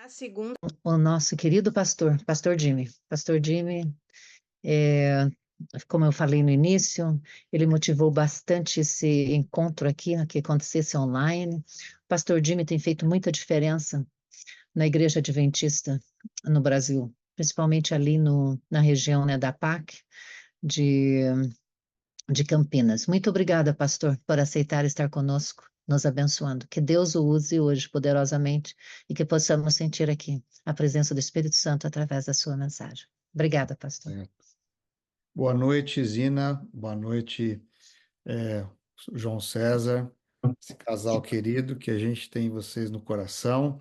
A segunda. O nosso querido pastor, Pastor Jimmy. Pastor Jimmy, é, como eu falei no início, ele motivou bastante esse encontro aqui, que acontecesse online. O Pastor Jimmy tem feito muita diferença na Igreja Adventista no Brasil, principalmente ali na região, né, da PAC de, de Campinas. Muito obrigada, pastor, por aceitar estar conosco, nos abençoando. Que Deus o use hoje poderosamente e que possamos sentir aqui a presença do Espírito Santo através da sua mensagem. Obrigada, pastor. Boa noite, Zina. Boa noite, João César, esse casal querido que a gente tem vocês no coração,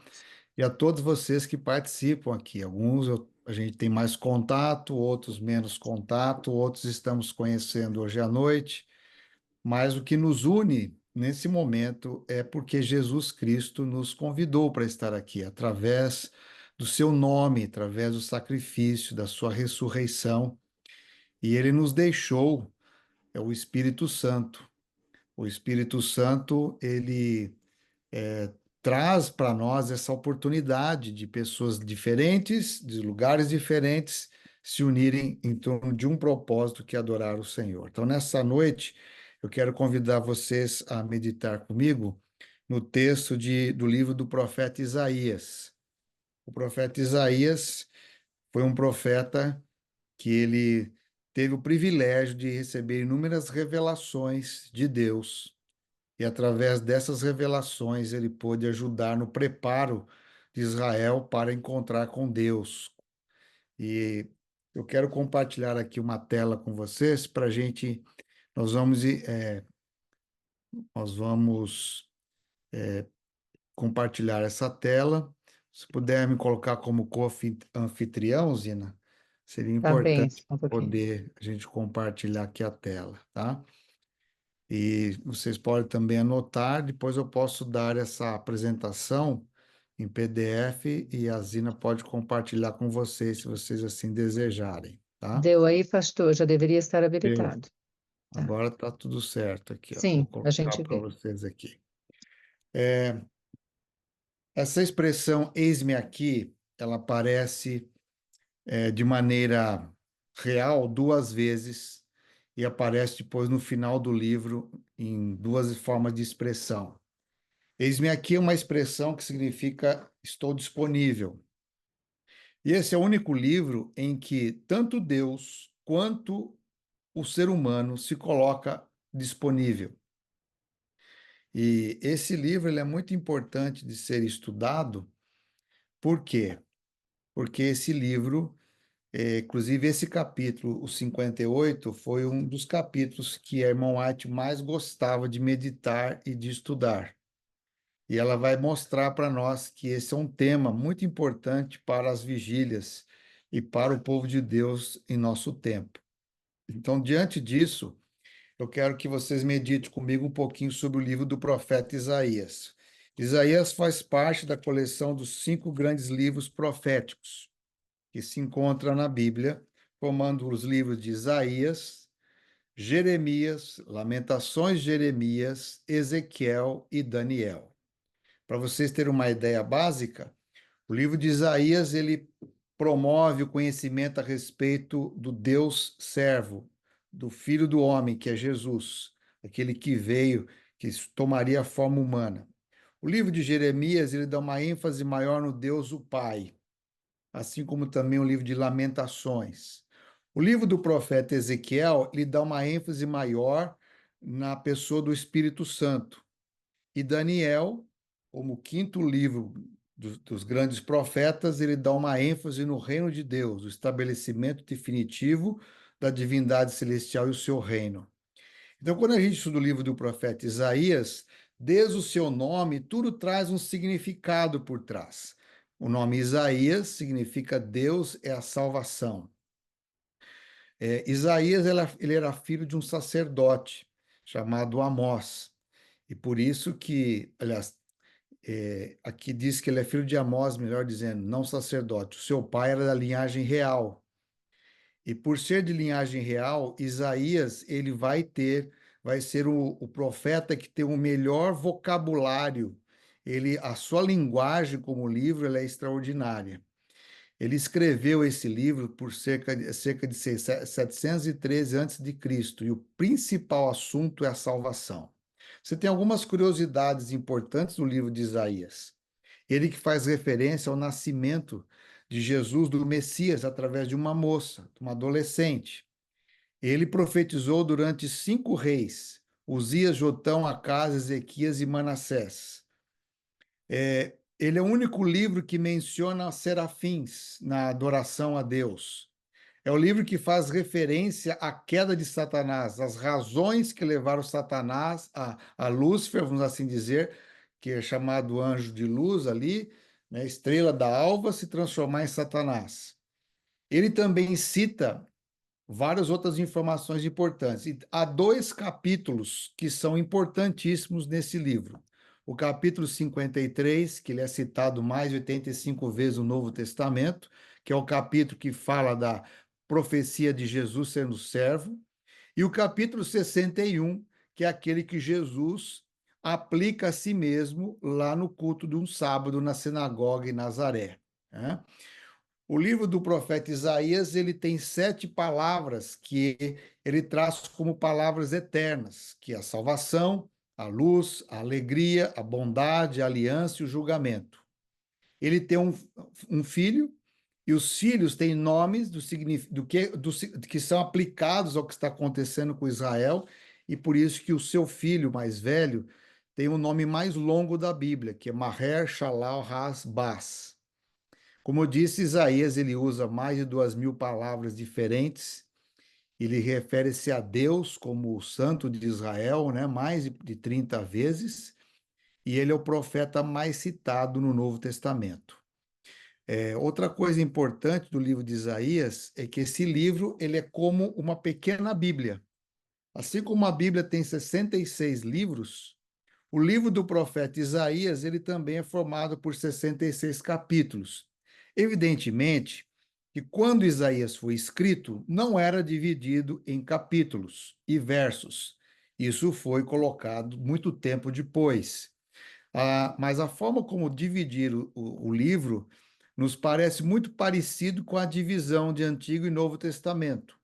e a todos vocês que participam aqui. Alguns a gente tem mais contato, outros menos contato, outros estamos conhecendo hoje à noite, mas o que nos une nesse momento é porque Jesus Cristo nos convidou para estar aqui, através do seu nome, através do sacrifício, da sua ressurreição, e ele nos deixou o Espírito Santo. O Espírito Santo, ele traz para nós essa oportunidade de pessoas diferentes, de lugares diferentes, se unirem em torno de um propósito que é adorar o Senhor. Então, nessa noite, eu quero convidar vocês a meditar comigo no texto do livro do profeta Isaías. O profeta Isaías foi um profeta que ele teve o privilégio de receber inúmeras revelações de Deus, e através dessas revelações ele pôde ajudar no preparo de Israel para encontrar com Deus. E eu quero compartilhar aqui uma tela com vocês para a gente, nós vamos, nós vamos compartilhar essa tela. Se puder me colocar como co-anfitrião, Zina, seria Tá bem, importante só um pouquinho. poder a gente compartilhar aqui a tela, tá? E vocês podem também anotar, depois eu posso dar essa apresentação em PDF e a Zina pode compartilhar com vocês, se vocês assim desejarem, tá? Deu aí, pastor, já deveria estar Deu. habilitado. Tá. Agora tá tudo certo aqui, ó. Vou Sim, a colocar gente para vê. vocês aqui. Essa expressão "eis-me aqui", ela aparece de maneira real duas vezes e aparece depois no final do livro em duas formas de expressão. Eis-me aqui é uma expressão que significa estou disponível. E esse é o único livro em que tanto Deus quanto o ser humano se coloca disponível. E esse livro ele é muito importante de ser estudado. Por quê? Porque esse livro, inclusive esse capítulo, o 58, foi um dos capítulos que a irmã White mais gostava de meditar e de estudar. E ela vai mostrar para nós que esse é um tema muito importante para as vigílias e para o povo de Deus em nosso tempo. Então, diante disso, eu quero que vocês meditem comigo um pouquinho sobre o livro do profeta Isaías. Isaías faz parte da coleção dos 5 grandes livros proféticos que se encontra na Bíblia, formando os livros de Isaías, Jeremias, Lamentações de Jeremias, Ezequiel e Daniel. Para vocês terem uma ideia básica, o livro de Isaías ele promove o conhecimento a respeito do Deus servo, do Filho do Homem, que é Jesus, aquele que veio, que tomaria a forma humana. O livro de Jeremias ele dá uma ênfase maior no Deus o Pai, assim como também o livro de Lamentações. O livro do profeta Ezequiel ele dá uma ênfase maior na pessoa do Espírito Santo. E Daniel, como o quinto livro dos grandes profetas, ele dá uma ênfase no reino de Deus, o estabelecimento definitivo da divindade celestial e o seu reino. Então, quando a gente estuda o livro do profeta Isaías, desde o seu nome, tudo traz um significado por trás. O nome Isaías significa Deus é a salvação. Isaías ele era filho de um sacerdote chamado Amós. E por isso que, aliás, aqui diz que ele é filho de Amós, melhor dizendo, não sacerdote. O seu pai era da linhagem real. E por ser de linhagem real, Isaías, ele vai ser o profeta que tem o melhor vocabulário a sua linguagem como livro, ela é extraordinária. Ele escreveu esse livro por cerca de 713 a.C., e o principal assunto é a salvação. Você tem algumas curiosidades importantes no livro de Isaías. Ele que faz referência ao nascimento de Jesus, do Messias, através de uma moça, de uma adolescente. Ele profetizou durante 5 reis, Uzias, Jotão, Acás, Ezequias e Manassés. Ele é o único livro que menciona serafins na adoração a Deus. É o livro que faz referência à queda de Satanás, as razões que levaram Satanás a Lúcifer, vamos assim dizer, que é chamado anjo de luz ali, né, estrela da alva, se transformar em Satanás. Ele também cita várias outras informações importantes. E há 2 capítulos que são importantíssimos nesse livro. O capítulo 53, que ele é citado mais de 85 vezes no Novo Testamento, que é o capítulo que fala da profecia de Jesus sendo servo, e o capítulo 61, que é aquele que Jesus aplica a si mesmo lá no culto de um sábado na sinagoga em Nazaré, né? O livro do profeta Isaías, ele tem 7 palavras que ele traz como palavras eternas, que é a salvação, a luz, a alegria, a bondade, a aliança e o julgamento. Ele tem um filho, e os filhos têm nomes que são aplicados ao que está acontecendo com Israel, e por isso que o seu filho mais velho tem o nome mais longo da Bíblia, que é Maher Shalal Has Bas. Como eu disse, Isaías ele usa mais de 2.000 palavras diferentes. Ele refere-se a Deus como o Santo de Israel, né, mais de 30 vezes, e ele é o profeta mais citado no Novo Testamento. Outra coisa importante do livro de Isaías é que esse livro ele é como uma pequena Bíblia. Assim como a Bíblia tem 66 livros, o livro do profeta Isaías ele também é formado por 66 capítulos. Evidentemente que quando Isaías foi escrito, não era dividido em capítulos e versos. Isso foi colocado muito tempo depois. Mas a forma como dividir o livro nos parece muito parecido com a divisão de Antigo e Novo Testamento.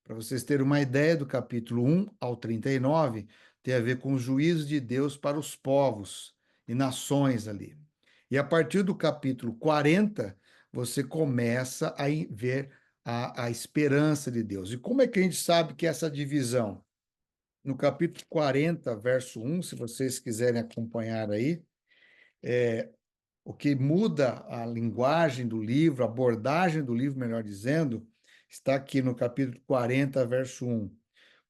Para vocês terem uma ideia, do capítulo 1 ao 39, tem a ver com os juízos de Deus para os povos e nações ali. E a partir do capítulo 40, você começa a ver a esperança de Deus. E como é que a gente sabe que essa divisão? No capítulo 40, verso 1, se vocês quiserem acompanhar aí, o que muda a linguagem do livro, a abordagem do livro, melhor dizendo, está aqui no capítulo 40, verso 1.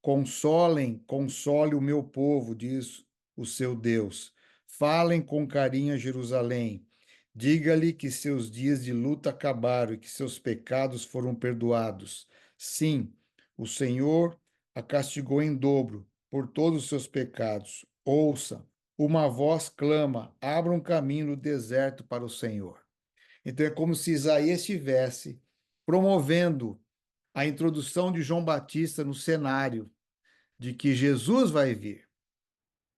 Console o meu povo, diz o seu Deus. Falem com carinho a Jerusalém. Diga-lhe que seus dias de luta acabaram e que seus pecados foram perdoados. Sim, o Senhor a castigou em dobro por todos os seus pecados. Ouça, uma voz clama: abra um caminho no deserto para o Senhor. Então é como se Isaías estivesse promovendo a introdução de João Batista no cenário de que Jesus vai vir.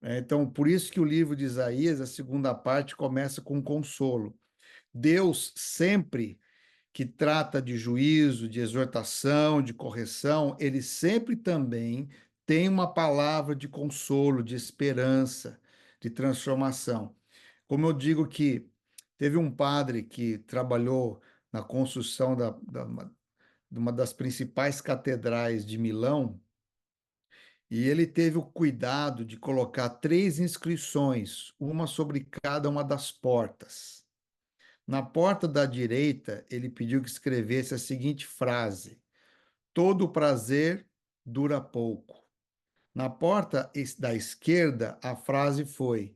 Então, por isso que o livro de Isaías, a segunda parte, começa com consolo. Deus sempre que trata de juízo, de exortação, de correção, ele sempre também tem uma palavra de consolo, de esperança, de transformação. Como eu digo que teve um padre que trabalhou na construção de uma das principais catedrais de Milão, e ele teve o cuidado de colocar 3 inscrições, uma sobre cada uma das portas. Na porta da direita, ele pediu que escrevesse a seguinte frase: todo prazer dura pouco. Na porta da esquerda, a frase foi: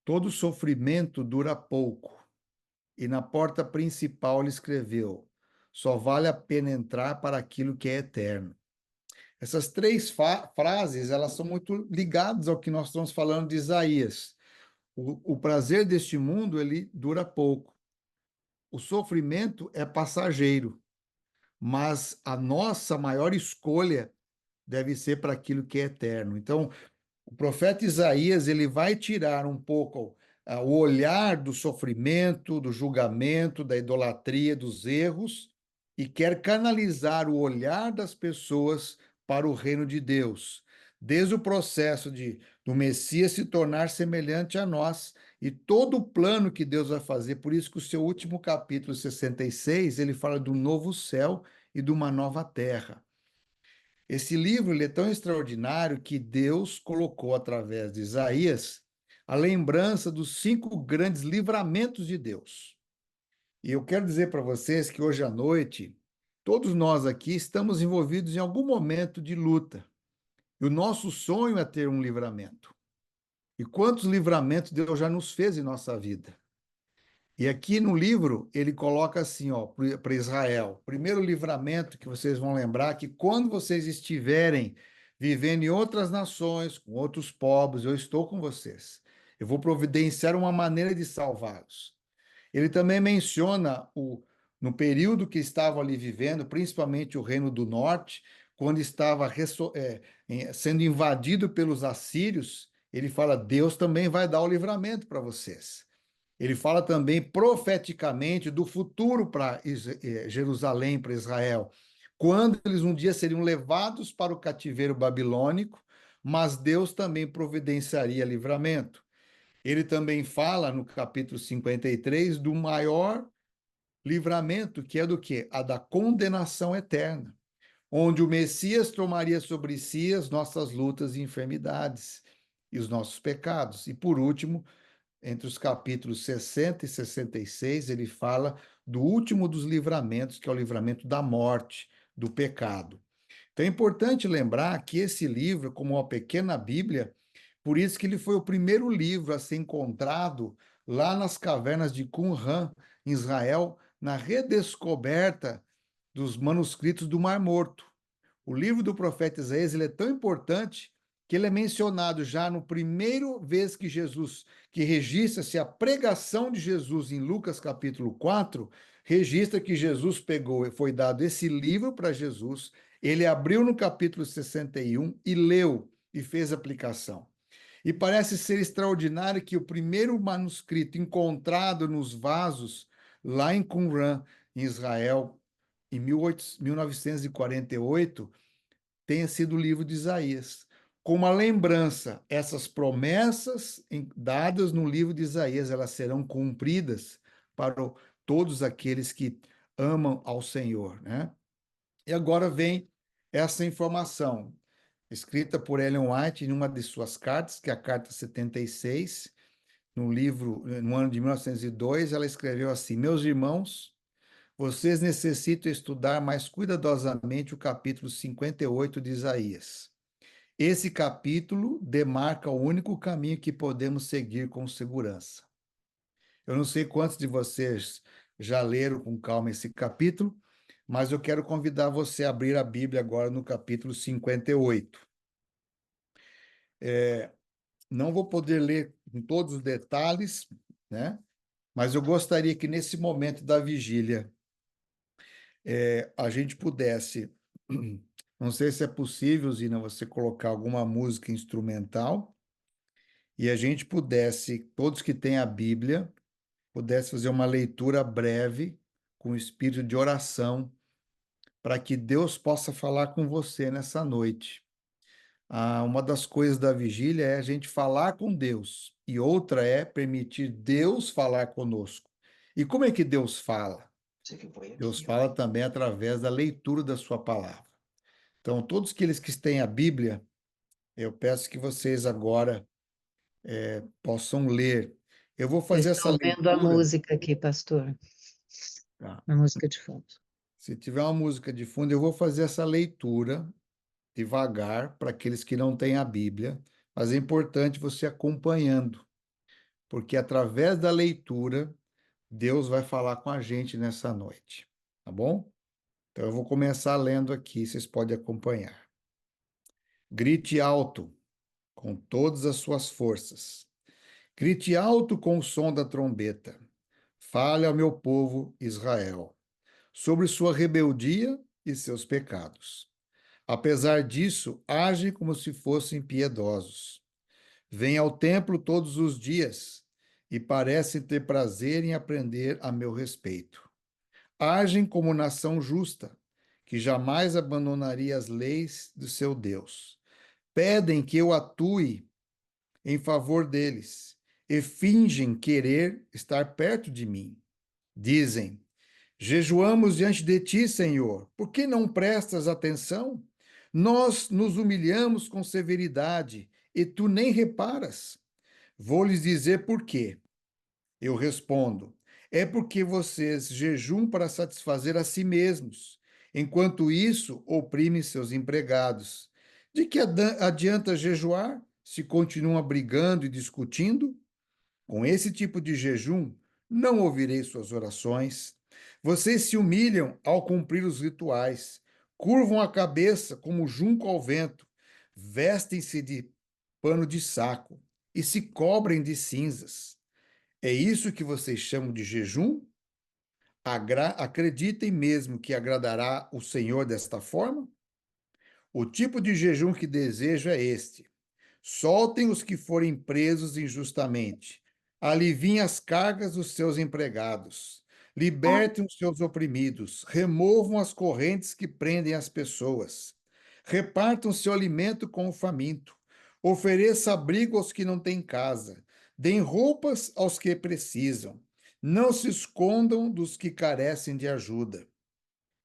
todo sofrimento dura pouco. E na porta principal, ele escreveu: só vale a pena entrar para aquilo que é eterno. Essas 3 frases, elas são muito ligadas ao que nós estamos falando de Isaías. O prazer deste mundo, ele dura pouco. O sofrimento é passageiro, mas a nossa maior escolha deve ser para aquilo que é eterno. Então, O profeta Isaías, ele vai tirar um pouco o olhar do sofrimento, do julgamento, da idolatria, dos erros, e quer canalizar o olhar das pessoas para o reino de Deus. Desde o processo do Messias se tornar semelhante a nós e todo o plano que Deus vai fazer. Por isso que o seu último capítulo 66, ele fala do novo céu e de uma nova terra. Esse livro ele é tão extraordinário que Deus colocou através de Isaías a lembrança dos 5 grandes livramentos de Deus. E eu quero dizer para vocês que hoje à noite, todos nós aqui estamos envolvidos em algum momento de luta. E o nosso sonho é ter um livramento. E quantos livramentos Deus já nos fez em nossa vida? E aqui no livro ele coloca assim, ó, para Israel. Primeiro livramento que vocês vão lembrar que quando vocês estiverem vivendo em outras nações, com outros povos, eu estou com vocês. Eu vou providenciar uma maneira de salvá-los. Ele também menciona no período que estavam ali vivendo, principalmente o Reino do Norte, quando estava sendo invadido pelos assírios, ele fala: Deus também vai dar o livramento para vocês. Ele fala também profeticamente do futuro para Jerusalém, para Israel, quando eles um dia seriam levados para o cativeiro babilônico, mas Deus também providenciaria livramento. Ele também fala no capítulo 53 do maior livramento, que é do quê? A da condenação eterna, onde o Messias tomaria sobre si as nossas lutas e enfermidades e os nossos pecados. E por último, entre os capítulos 60 e 66, ele fala do último dos livramentos, que é o livramento da morte, do pecado. Então é importante lembrar que esse livro, como uma pequena Bíblia, por isso que ele foi o primeiro livro a ser encontrado lá nas cavernas de Qumran, em Israel, na redescoberta dos manuscritos do Mar Morto. O livro do profeta Isaías ele é tão importante que ele é mencionado já no primeiro vez que Jesus, que registra-se a pregação de Jesus em Lucas capítulo 4, registra que Jesus pegou, foi dado esse livro para Jesus, ele abriu no capítulo 61 e leu e fez aplicação. E parece ser extraordinário que o primeiro manuscrito encontrado nos vasos lá em Qumran, em Israel, em 1948, tenha sido o livro de Isaías. Com uma lembrança, essas promessas dadas no livro de Isaías, elas serão cumpridas para todos aqueles que amam ao Senhor, né? E agora vem essa informação, escrita por Ellen White em uma de suas cartas, que é a carta 76, no livro, no ano de 1902, ela escreveu assim: Meus irmãos, vocês necessitam estudar mais cuidadosamente o capítulo 58 de Isaías. Esse capítulo demarca o único caminho que podemos seguir com segurança. Eu não sei quantos de vocês já leram com calma esse capítulo, mas eu quero convidar você a abrir a Bíblia agora no capítulo 58. Não vou poder ler com todos os detalhes, né? Mas eu gostaria que nesse momento da vigília a gente pudesse, não sei se é possível, Zina, você colocar alguma música instrumental e a gente pudesse, todos que têm a Bíblia, pudesse fazer uma leitura breve com espírito de oração para que Deus possa falar com você nessa noite. Uma das coisas da vigília é a gente falar com Deus, e outra é permitir Deus falar conosco. E como é que Deus fala? Deus fala também através da leitura da sua palavra. Então, todos aqueles que têm a Bíblia, eu peço que vocês agora possam ler. Eu vou Eu fazer essa estou vendo a leitura. música aqui, pastor, Tá? a música de fundo. Se tiver uma música de fundo, eu vou fazer essa leitura devagar para aqueles que não têm a Bíblia, mas é importante você acompanhando, porque através da leitura, Deus vai falar com a gente nessa noite, tá bom? Então eu vou começar lendo aqui, vocês podem acompanhar. Grite alto com todas as suas forças. Grite alto com o som da trombeta. Fale ao meu povo Israel sobre sua rebeldia e seus pecados. Apesar disso, agem como se fossem piedosos. Vêm ao templo todos os dias e parecem ter prazer em aprender a meu respeito. Agem como nação justa, que jamais abandonaria as leis do seu Deus. Pedem que eu atue em favor deles e fingem querer estar perto de mim. Dizem: jejuamos diante de ti, Senhor. Por que não prestas atenção? Nós nos humilhamos com severidade e tu nem reparas. Vou lhes dizer por quê. Eu respondo: é porque vocês jejuam para satisfazer a si mesmos, enquanto isso oprime seus empregados. De que adianta jejuar se continuam brigando e discutindo? Com esse tipo de jejum, não ouvirei suas orações. Vocês se humilham ao cumprir os rituais, curvam a cabeça como junco ao vento, vestem-se de pano de saco e se cobrem de cinzas. É isso que vocês chamam de jejum? Acreditem mesmo que agradará o Senhor desta forma? O tipo de jejum que desejo é este: soltem os que forem presos injustamente, aliviem as cargas dos seus empregados, libertem os seus oprimidos, removam as correntes que prendem as pessoas, repartam seu alimento com o faminto, ofereça abrigo aos que não têm casa, deem roupas aos que precisam, não se escondam dos que carecem de ajuda.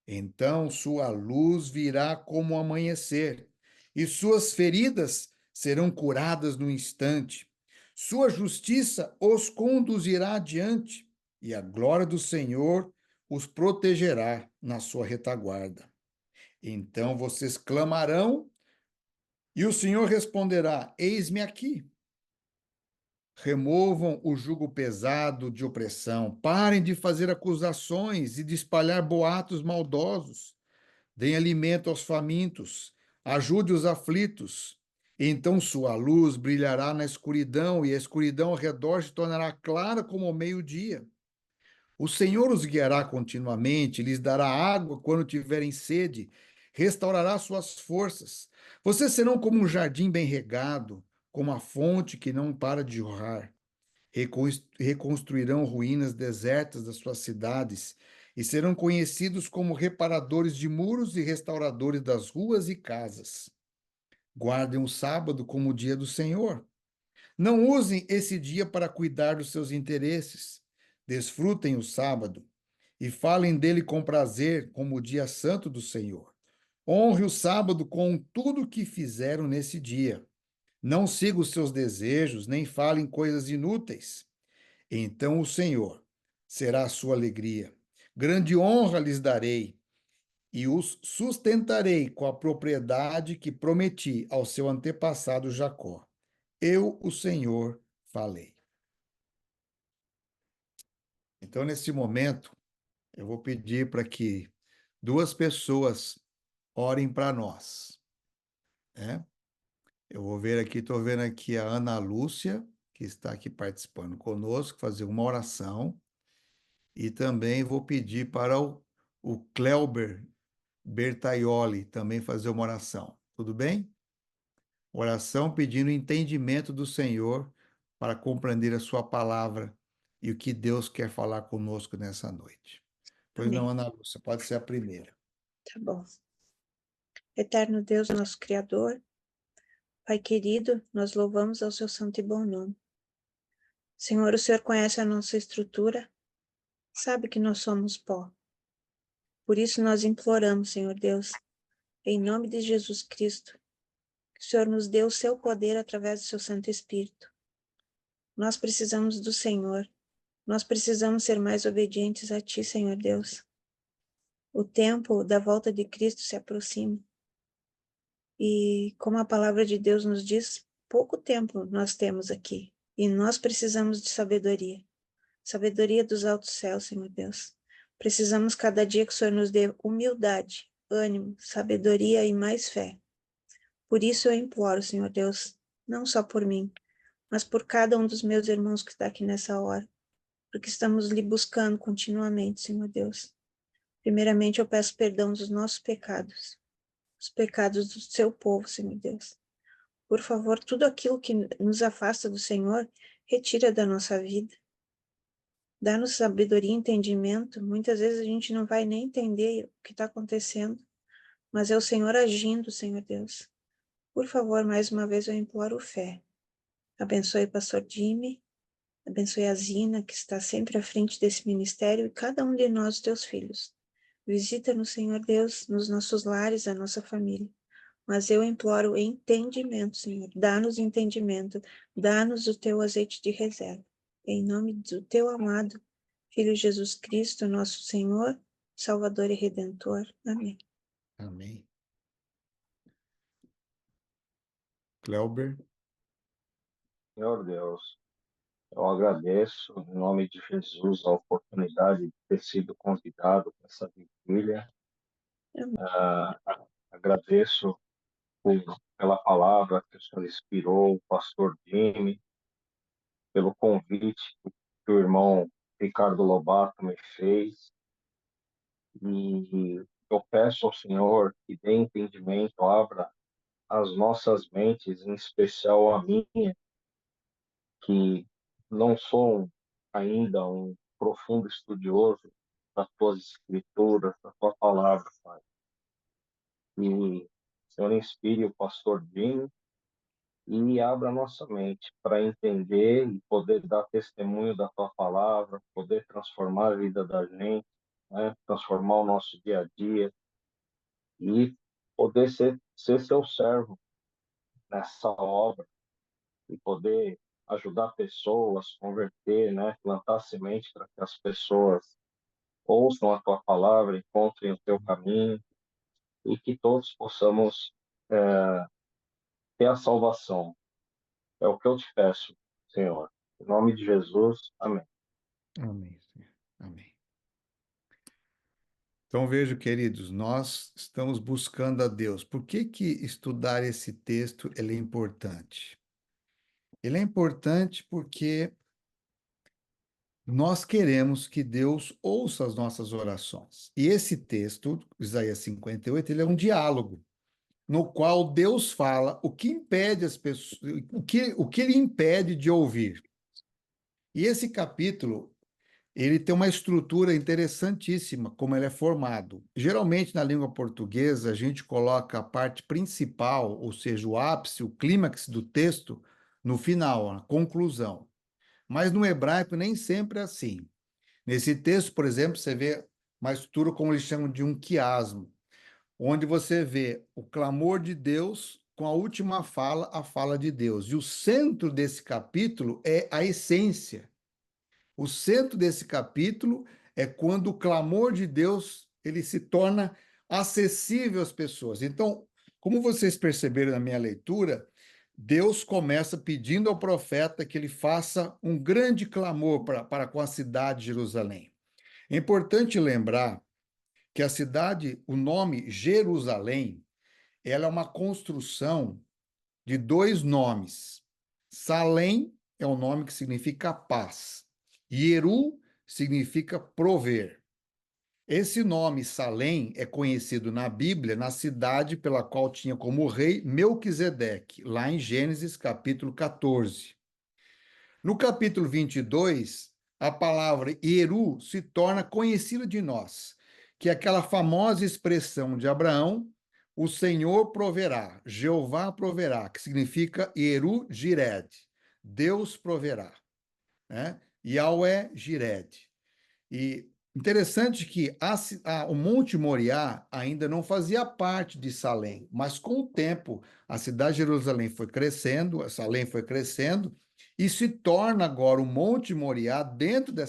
Então sua luz virá como o amanhecer, e suas feridas serão curadas no instante. Sua justiça os conduzirá adiante, e a glória do Senhor os protegerá na sua retaguarda. Então vocês clamarão, e o Senhor responderá: eis-me aqui. Removam o jugo pesado de opressão, parem de fazer acusações e de espalhar boatos maldosos. Deem alimento aos famintos, ajude os aflitos. Então sua luz brilhará na escuridão, e a escuridão ao redor se tornará clara como o meio-dia. O Senhor os guiará continuamente, lhes dará água quando tiverem sede, restaurará suas forças. Vocês serão como um jardim bem regado, como a fonte que não para de jorrar. Reconstruirão ruínas desertas das suas cidades e serão conhecidos como reparadores de muros e restauradores das ruas e casas. Guardem o sábado como o dia do Senhor. Não usem esse dia para cuidar dos seus interesses. Desfrutem o sábado e falem dele com prazer, como o dia santo do Senhor. Honre o sábado com tudo o que fizeram nesse dia. Não siga os seus desejos, nem falem coisas inúteis. Então o Senhor será a sua alegria. Grande honra lhes darei e os sustentarei com a propriedade que prometi ao seu antepassado Jacó. Eu, o Senhor, falei. Então, nesse momento, eu vou pedir para que duas pessoas orem para nós, né? Eu vou ver aqui, estou vendo aqui a Ana Lúcia, que está aqui participando conosco, fazer uma oração. E também vou pedir para o Cleuber Bertaioli também fazer uma oração. Tudo bem? Oração pedindo entendimento do Senhor para compreender a sua palavra e o que Deus quer falar conosco nessa noite. Pois não, Amém. Ana Lúcia, pode ser a primeira. Tá bom. Eterno Deus, nosso Criador, Pai querido, nós louvamos ao seu santo e bom nome. Senhor, o Senhor conhece a nossa estrutura, sabe que nós somos pó. Por isso nós imploramos, Senhor Deus, em nome de Jesus Cristo, que o Senhor nos dê o seu poder através do seu Santo Espírito. Nós precisamos do Senhor, nós precisamos ser mais obedientes a Ti, Senhor Deus. O tempo da volta de Cristo se aproxima. E como a palavra de Deus nos diz, pouco tempo nós temos aqui. E nós precisamos de sabedoria. Sabedoria dos altos céus, Senhor Deus. Precisamos cada dia que o Senhor nos dê humildade, ânimo, sabedoria e mais fé. Por isso eu imploro, Senhor Deus, não só por mim, mas por cada um dos meus irmãos que está aqui nessa hora, porque estamos lhe buscando continuamente, Senhor Deus. Primeiramente eu peço perdão dos nossos pecados, os pecados do seu povo, Senhor Deus. Por favor, tudo aquilo que nos afasta do Senhor, retira da nossa vida. Dá-nos sabedoria e entendimento. Muitas vezes a gente não vai nem entender o que está acontecendo, mas é o Senhor agindo, Senhor Deus. Por favor, mais uma vez eu imploro fé. Abençoe o pastor Jimmy, abençoe a Zina, que está sempre à frente desse ministério, e cada um de nós, teus filhos. Visita-nos, Senhor Deus, nos nossos lares, a nossa família. Mas eu imploro entendimento, Senhor. Dá-nos entendimento, dá-nos o teu azeite de reserva. Em nome do teu amado Filho Jesus Cristo, nosso Senhor, Salvador e Redentor. Amém. Amém. Cléuber. Senhor Deus, eu agradeço, em nome de Jesus, a oportunidade de ter sido convidado para essa vigília. Amém. Agradeço pela palavra que o Senhor inspirou, o pastor Jimmy, pelo convite que o irmão Ricardo Lobato me fez. E eu peço ao Senhor que dê entendimento, abra as nossas mentes, em especial a minha, que não sou ainda um profundo estudioso das tuas escrituras, da tua palavra, Pai. E o Senhor inspire o pastor Dinho e abra nossa mente para entender e poder dar testemunho da tua palavra, poder transformar a vida da gente, né? Transformar o nosso dia a dia e poder ser seu servo nessa obra e poder ajudar pessoas, converter, né? Plantar semente para que as pessoas ouçam a tua palavra, encontrem o teu caminho e que todos possamos ter a salvação. É o que eu te peço, Senhor. Em nome de Jesus, amém. Amém, Senhor. Amém. Então, vejo, queridos, nós estamos buscando a Deus. Por que que estudar esse texto ele é importante? Ele é importante porque nós queremos que Deus ouça as nossas orações. E esse texto, Isaías 58, ele é um diálogo no qual Deus fala o que impede as pessoas, o que ele impede de ouvir. E esse capítulo, ele tem uma estrutura interessantíssima, como ele é formado. Geralmente, na língua portuguesa, a gente coloca a parte principal, ou seja, o ápice, o clímax do texto, no final, na conclusão. Mas no hebraico nem sempre é assim. Nesse texto, por exemplo, você vê uma estrutura, como eles chamam de um quiasmo, onde você vê o clamor de Deus com a última fala, a fala de Deus. E o centro desse capítulo é a essência. O centro desse capítulo é quando o clamor de Deus ele se torna acessível às pessoas. Então, como vocês perceberam na minha leitura, Deus começa pedindo ao profeta que ele faça um grande clamor para com a cidade de Jerusalém. É importante lembrar que a cidade, o nome Jerusalém, ela é uma construção de dois nomes. Salém é o nome que significa paz. Yeru significa prover. Esse nome Salém é conhecido na Bíblia na cidade pela qual tinha como rei Melquisedeque, lá em Gênesis capítulo 14. No capítulo 22, a palavra Yeru se torna conhecida de nós, que é aquela famosa expressão de Abraão, o Senhor proverá, Jeová proverá, que significa Yeru Jired, Deus proverá, né? Yahweh Jired. E interessante que o Monte Moriá ainda não fazia parte de Salém, mas com o tempo a cidade de Jerusalém foi crescendo, Salém foi crescendo, e se torna agora o Monte Moriá dentro da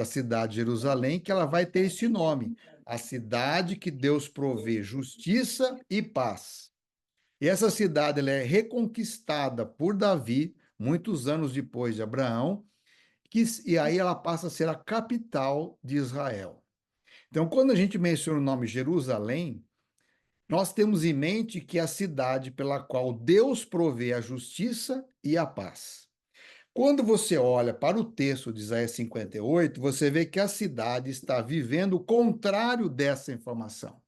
cidade de Jerusalém, que ela vai ter esse nome, a cidade que Deus provê justiça e paz. E essa cidade ela é reconquistada por Davi, muitos anos depois de Abraão, e aí ela passa a ser a capital de Israel. Então, quando a gente menciona o nome Jerusalém, nós temos em mente que é a cidade pela qual Deus provê a justiça e a paz. Quando você olha para o texto de Isaías 58, você vê que a cidade está vivendo o contrário dessa informação.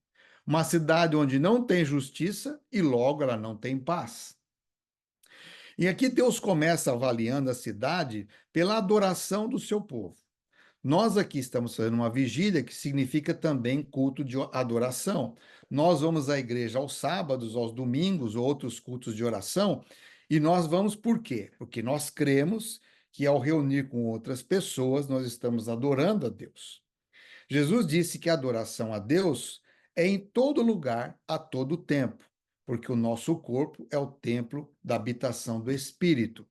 Uma cidade onde não tem justiça e logo ela não tem paz. E aqui Deus começa avaliando a cidade pela adoração do seu povo. Nós aqui estamos fazendo uma vigília que significa também culto de adoração. Nós vamos à igreja aos sábados, aos domingos, ou outros cultos de oração, e nós vamos por quê? Porque nós cremos que ao reunir com outras pessoas, nós estamos adorando a Deus. Jesus disse que a adoração a Deus é em todo lugar, a todo tempo, porque o nosso corpo é o templo da habitação do Espírito.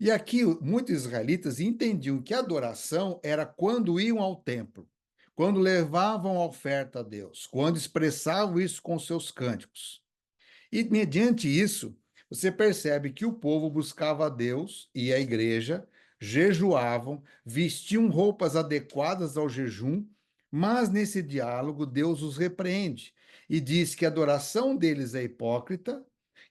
E aqui muitos israelitas entendiam que a adoração era quando iam ao templo, quando levavam a oferta a Deus, quando expressavam isso com seus cânticos. E mediante isso, você percebe que o povo buscava a Deus e a igreja, jejuavam, vestiam roupas adequadas ao jejum, mas nesse diálogo Deus os repreende e diz que a adoração deles é hipócrita,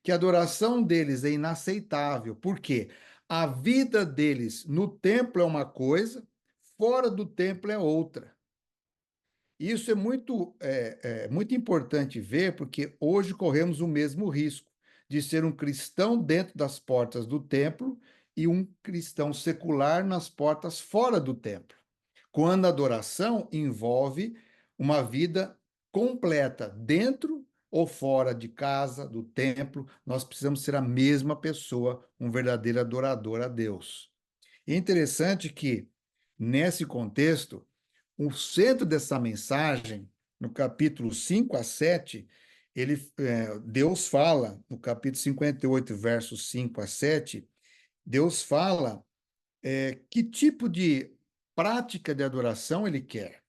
que a adoração deles é inaceitável. Por quê? A vida deles no templo é uma coisa, fora do templo é outra. Isso é muito importante ver, porque hoje corremos o mesmo risco de ser um cristão dentro das portas do templo e um cristão secular nas portas fora do templo. Quando a adoração envolve uma vida completa, dentro ou fora de casa, do templo, nós precisamos ser a mesma pessoa, um verdadeiro adorador a Deus. É interessante que, nesse contexto, o centro dessa mensagem, no capítulo 5 a 7, Deus fala, no capítulo 58, versos 5 a 7, Deus fala que tipo de prática de adoração ele quer.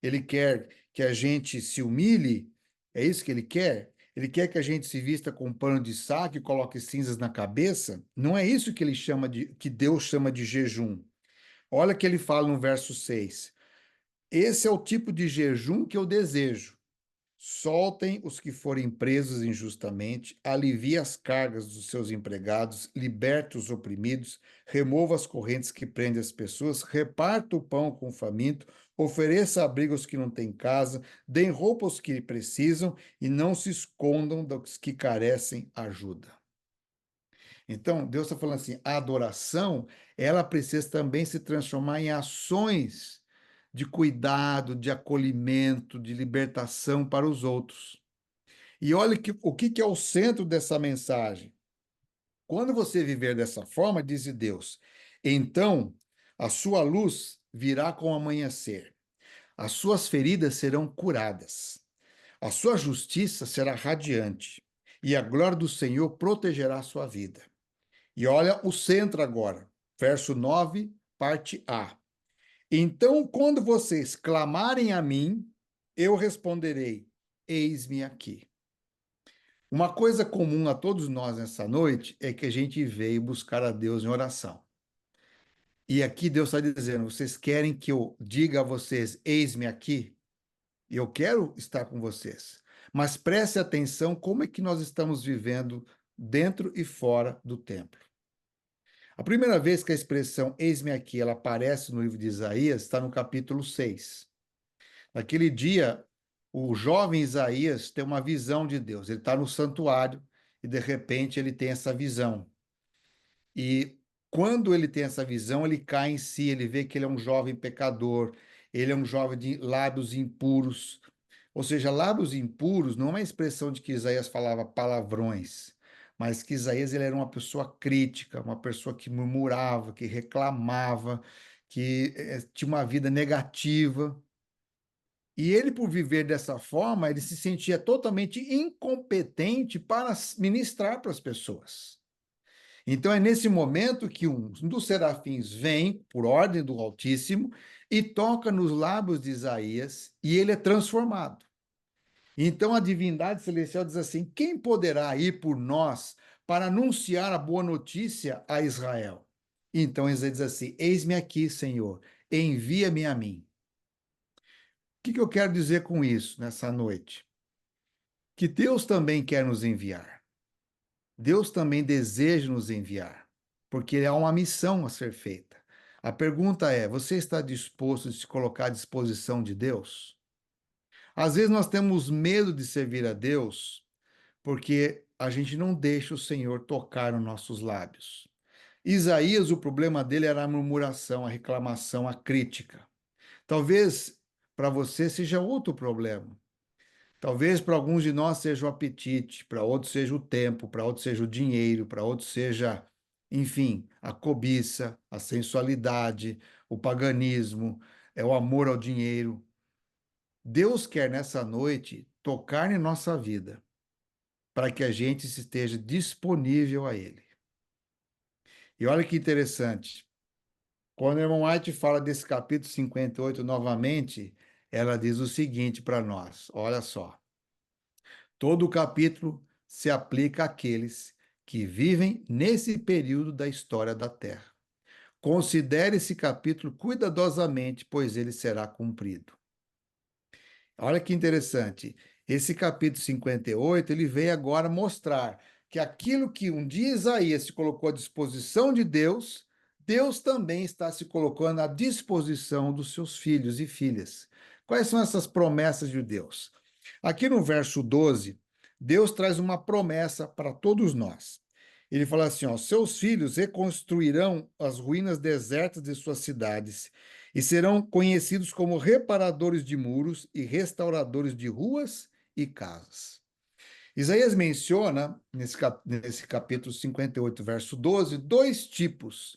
Ele quer que a gente se humilhe, é isso que ele quer? Ele quer que a gente se vista com um pano de saco e coloque cinzas na cabeça? Não é isso que que Deus chama de jejum. Olha o que ele fala no verso 6. Esse é o tipo de jejum que eu desejo. Soltem os que forem presos injustamente, alivie as cargas dos seus empregados, liberte os oprimidos, remova as correntes que prendem as pessoas, reparta o pão com o faminto, ofereça abrigo aos que não têm casa, deem roupa aos que precisam e não se escondam dos que carecem ajuda. Então, Deus está falando assim, a adoração, ela precisa também se transformar em ações de cuidado, de acolhimento, de libertação para os outros. E olha o que é o centro dessa mensagem. Quando você viver dessa forma, diz Deus, então a sua luz virá com o amanhecer, as suas feridas serão curadas, a sua justiça será radiante, e a glória do Senhor protegerá a sua vida. E olha o centro agora, verso 9, parte A. Então, quando vocês clamarem a mim, eu responderei: eis-me aqui. Uma coisa comum a todos nós nessa noite é que a gente veio buscar a Deus em oração. E aqui Deus está dizendo: vocês querem que eu diga a vocês: eis-me aqui? Eu quero estar com vocês. Mas preste atenção como é que nós estamos vivendo dentro e fora do templo. A primeira vez que a expressão eis-me aqui ela aparece no livro de Isaías está no capítulo 6. Naquele dia, o jovem Isaías tem uma visão de Deus. Ele está no santuário e, de repente, ele tem essa visão. E quando ele tem essa visão, ele cai em si, ele vê que ele é um jovem pecador, ele é um jovem de lábios impuros. Ou seja, lábios impuros não é uma expressão de que Isaías falava palavrões, mas que Isaías ele era uma pessoa crítica, uma pessoa que murmurava, que reclamava, que tinha uma vida negativa. E ele, por viver dessa forma, ele se sentia totalmente incompetente para ministrar para as pessoas. Então é nesse momento que um dos serafins vem, por ordem do Altíssimo, e toca nos lábios de Isaías, e ele é transformado. Então a divindade celestial diz assim: quem poderá ir por nós para anunciar a boa notícia a Israel? Então Isaías diz assim: eis-me aqui, Senhor, envia-me a mim. O que eu quero dizer com isso nessa noite? Que Deus também quer nos enviar. Deus também deseja nos enviar, porque há uma missão a ser feita. A pergunta é: você está disposto a se colocar à disposição de Deus? Às vezes nós temos medo de servir a Deus, porque a gente não deixa o Senhor tocar nos nossos lábios. Isaías, o problema dele era a murmuração, a reclamação, a crítica. Talvez para você seja outro problema. Talvez para alguns de nós seja o apetite, para outros seja o tempo, para outros seja o dinheiro, para outros seja, enfim, a cobiça, a sensualidade, o paganismo, é o amor ao dinheiro. Deus quer nessa noite tocar em nossa vida para que a gente esteja disponível a Ele. E olha que interessante, quando o irmão White fala desse capítulo 58 novamente, ela diz o seguinte para nós, olha só. Todo o capítulo se aplica àqueles que vivem nesse período da história da Terra. Considere esse capítulo cuidadosamente, pois ele será cumprido. Olha que interessante. Esse capítulo 58, ele veio agora mostrar que aquilo que um dia Isaías se colocou à disposição de Deus, Deus também está se colocando à disposição dos seus filhos e filhas. Quais são essas promessas de Deus? Aqui no verso 12, Deus traz uma promessa para todos nós. Ele fala assim, ó, seus filhos reconstruirão as ruínas desertas de suas cidades e serão conhecidos como reparadores de muros e restauradores de ruas e casas. Isaías menciona, nesse capítulo 58, verso 12, dois tipos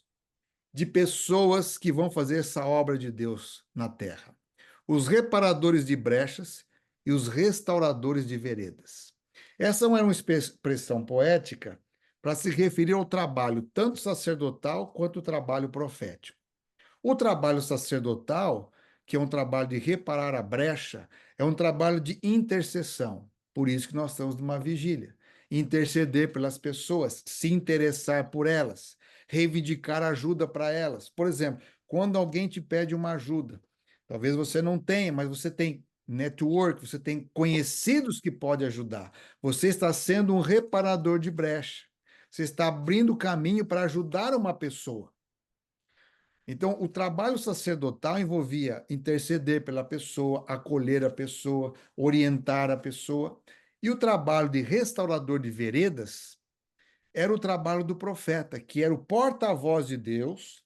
de pessoas que vão fazer essa obra de Deus na terra: os reparadores de brechas e os restauradores de veredas. Essa não é uma expressão poética para se referir ao trabalho tanto sacerdotal quanto o trabalho profético. O trabalho sacerdotal, que é um trabalho de reparar a brecha, é um trabalho de intercessão. Por isso que nós estamos numa vigília. Interceder pelas pessoas, se interessar por elas, reivindicar ajuda para elas. Por exemplo, quando alguém te pede uma ajuda, talvez você não tenha, mas você tem network, você tem conhecidos que podem ajudar. Você está sendo um reparador de brecha. Você está abrindo caminho para ajudar uma pessoa. Então, o trabalho sacerdotal envolvia interceder pela pessoa, acolher a pessoa, orientar a pessoa. E o trabalho de restaurador de veredas era o trabalho do profeta, que era o porta-voz de Deus,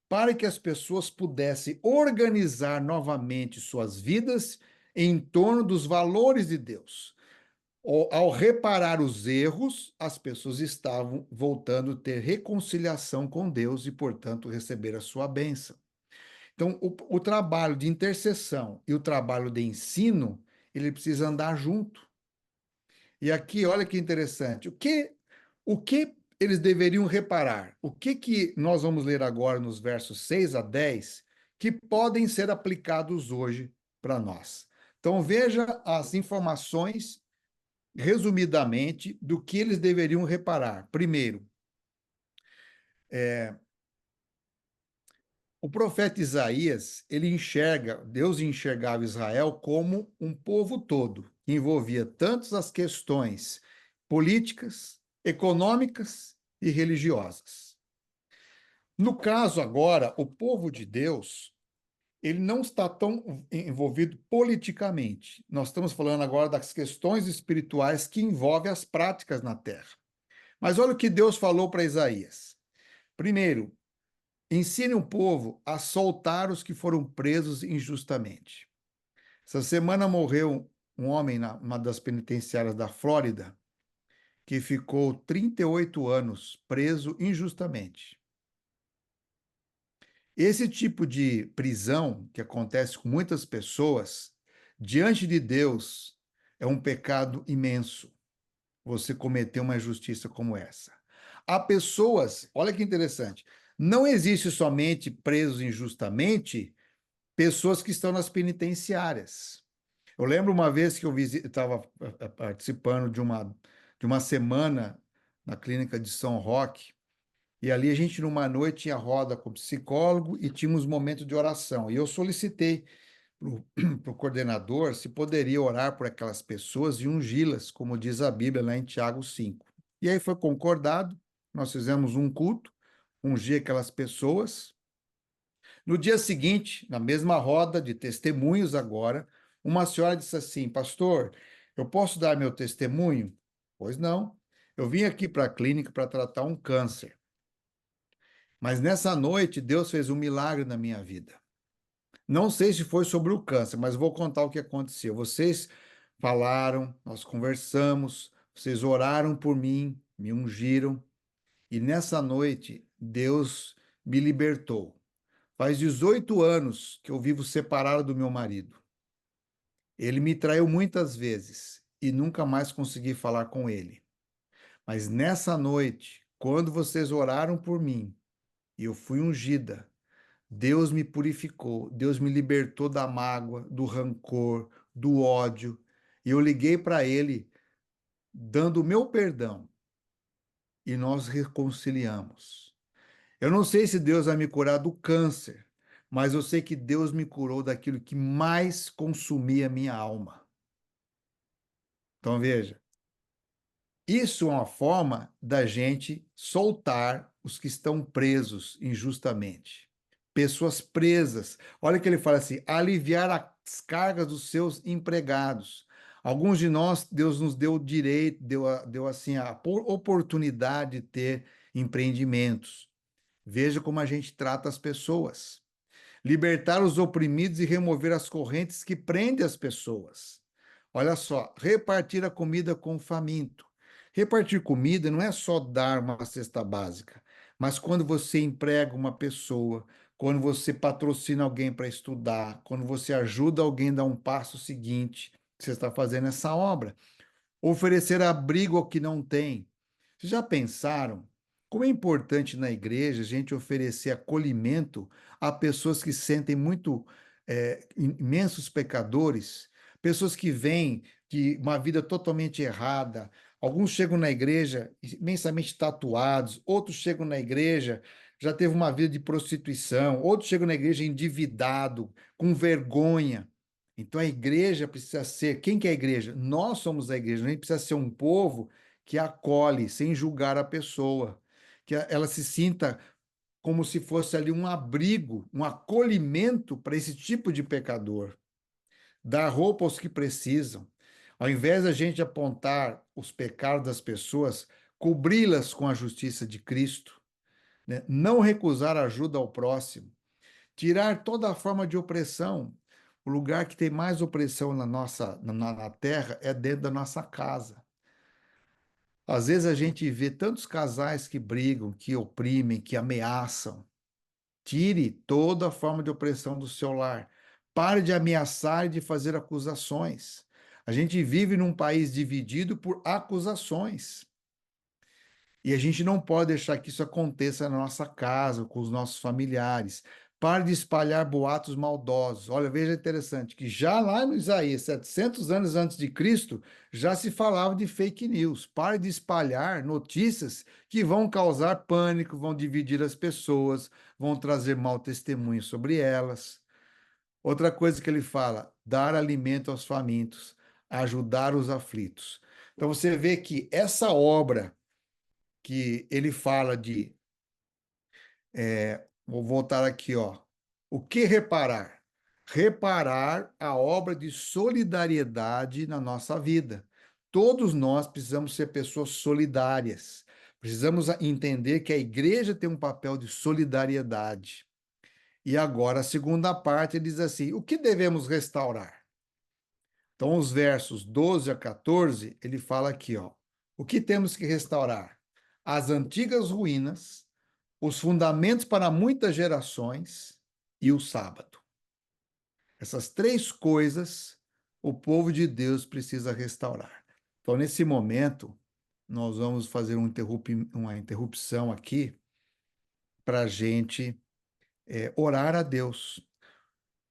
para que as pessoas pudessem organizar novamente suas vidas em torno dos valores de Deus. Ao reparar os erros, as pessoas estavam voltando a ter reconciliação com Deus e, portanto, receber a sua bênção. Então, o trabalho de intercessão e o trabalho de ensino, ele precisa andar junto. E aqui, olha que interessante, o que eles deveriam reparar? O que nós vamos ler agora nos versos 6 a 10, que podem ser aplicados hoje para nós? Então, veja as informações resumidamente, do que eles deveriam reparar. Primeiro, o profeta Isaías, Deus enxergava Israel como um povo todo, que envolvia tantas as questões políticas, econômicas e religiosas. No caso agora, o povo de Deus, ele não está tão envolvido politicamente. Nós estamos falando agora das questões espirituais que envolvem as práticas na terra. Mas olha o que Deus falou para Isaías. Primeiro, ensine o povo a soltar os que foram presos injustamente. Essa semana morreu um homem numa das penitenciárias da Flórida que ficou 38 anos preso injustamente. Esse tipo de prisão que acontece com muitas pessoas, diante de Deus, é um pecado imenso. Você cometer uma injustiça como essa. Há pessoas, olha que interessante, não existe somente presos injustamente pessoas que estão nas penitenciárias. Eu lembro uma vez que eu estava participando de uma semana na clínica de São Roque, e ali a gente, numa noite, tinha roda com o psicólogo e tínhamos momentos de oração. E eu solicitei para o coordenador se poderia orar por aquelas pessoas e ungí-las, como diz a Bíblia lá em Tiago 5. E aí foi concordado, nós fizemos um culto, ungir aquelas pessoas. No dia seguinte, na mesma roda de testemunhos agora, uma senhora disse assim, pastor, eu posso dar meu testemunho? Pois não. Eu vim aqui para a clínica para tratar um câncer. Mas nessa noite, Deus fez um milagre na minha vida. Não sei se foi sobre o câncer, mas vou contar o que aconteceu. Vocês falaram, nós conversamos, vocês oraram por mim, me ungiram, e nessa noite Deus me libertou. Faz 18 anos que eu vivo separado do meu marido. Ele me traiu muitas vezes e nunca mais consegui falar com ele. Mas nessa noite, quando vocês oraram por mim e eu fui ungida, Deus me purificou, Deus me libertou da mágoa, do rancor, do ódio. E eu liguei para ele, dando o meu perdão, e nós reconciliamos. Eu não sei se Deus vai me curar do câncer, mas eu sei que Deus me curou daquilo que mais consumia minha alma. Então veja, isso é uma forma da gente soltar os que estão presos injustamente. Pessoas presas. Olha que ele fala assim: aliviar as cargas dos seus empregados. Alguns de nós, Deus nos deu o direito, deu assim a oportunidade de ter empreendimentos. Veja como a gente trata as pessoas. Libertar os oprimidos e remover as correntes que prendem as pessoas. Olha só, repartir a comida com o faminto. Repartir comida não é só dar uma cesta básica, mas quando você emprega uma pessoa, quando você patrocina alguém para estudar, quando você ajuda alguém a dar um passo seguinte, você está fazendo essa obra. Oferecer abrigo ao que não tem. Vocês já pensaram como é importante na igreja a gente oferecer acolhimento a pessoas que sentem muito imensos pecadores, pessoas que vêm de uma vida totalmente errada. Alguns chegam na igreja imensamente tatuados, outros chegam na igreja já teve uma vida de prostituição, outros chegam na igreja endividado, com vergonha. Então a igreja precisa ser, quem que é a igreja? Nós somos a igreja, a gente precisa ser um povo que acolhe sem julgar a pessoa, que ela se sinta como se fosse ali um abrigo, um acolhimento para esse tipo de pecador. Dar roupa aos que precisam. Ao invés da gente apontar os pecados das pessoas, cobri-las com a justiça de Cristo, né? Não recusar ajuda ao próximo, tirar toda a forma de opressão. O lugar que tem mais opressão na terra é dentro da nossa casa. Às vezes a gente vê tantos casais que brigam, que oprimem, que ameaçam. Tire toda a forma de opressão do seu lar. Pare de ameaçar e de fazer acusações. A gente vive num país dividido por acusações. E a gente não pode deixar que isso aconteça na nossa casa, com os nossos familiares. Pare de espalhar boatos maldosos. Olha, veja interessante que já lá no Isaías, 700 anos antes de Cristo, já se falava de fake news. Pare de espalhar notícias que vão causar pânico, vão dividir as pessoas, vão trazer mau testemunho sobre elas. Outra coisa que ele fala, dar alimento aos famintos, ajudar os aflitos. Então você vê que essa obra que ele fala de, vou voltar aqui, ó. O que reparar? Reparar a obra de solidariedade na nossa vida. Todos nós precisamos ser pessoas solidárias. Precisamos entender que a igreja tem um papel de solidariedade. E agora, a segunda parte, ele diz assim: o que devemos restaurar? Então, os versos 12 a 14, ele fala aqui, ó. O que temos que restaurar? As antigas ruínas, os fundamentos para muitas gerações e o sábado. Essas três coisas o povo de Deus precisa restaurar. Então, nesse momento, nós vamos fazer uma interrupção aqui para a gente orar a Deus,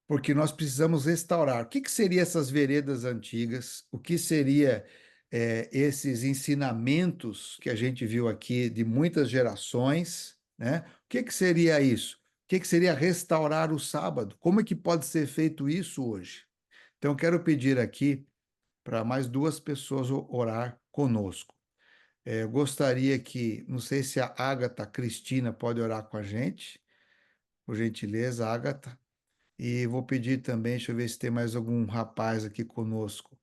porque nós precisamos restaurar. O que seriam essas veredas antigas? O que seria esses ensinamentos que a gente viu aqui de muitas gerações, né? O que seria isso? O que seria restaurar o sábado? Como é que pode ser feito isso hoje? Então, eu quero pedir aqui para mais duas pessoas orar conosco. Eu gostaria que, não sei se a Ágata Cristina pode orar com a gente, por gentileza, Ágata. E vou pedir também, deixa eu ver se tem mais algum rapaz aqui conosco.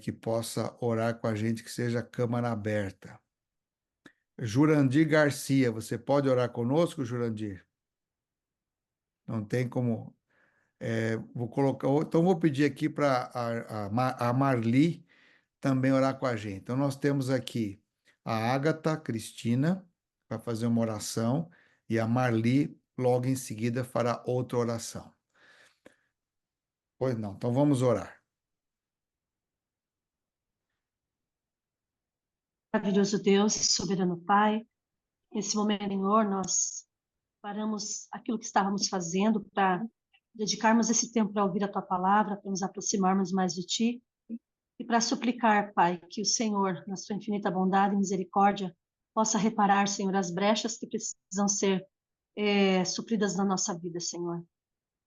que possa orar com a gente, que seja câmara aberta. Jurandir Garcia, você pode orar conosco, Jurandir? Não tem como. Vou colocar, então vou pedir aqui para a Marli também orar com a gente. Então nós temos aqui a Ágata Cristina para fazer uma oração e a Marli logo em seguida fará outra oração. Pois não, então vamos orar. Maravilhoso Deus, soberano Pai, nesse momento, Senhor, nós paramos aquilo que estávamos fazendo para dedicarmos esse tempo para ouvir a Tua palavra, para nos aproximarmos mais de Ti e para suplicar, Pai, que o Senhor, na Sua infinita bondade e misericórdia, possa reparar, Senhor, as brechas que precisam ser supridas na nossa vida, Senhor.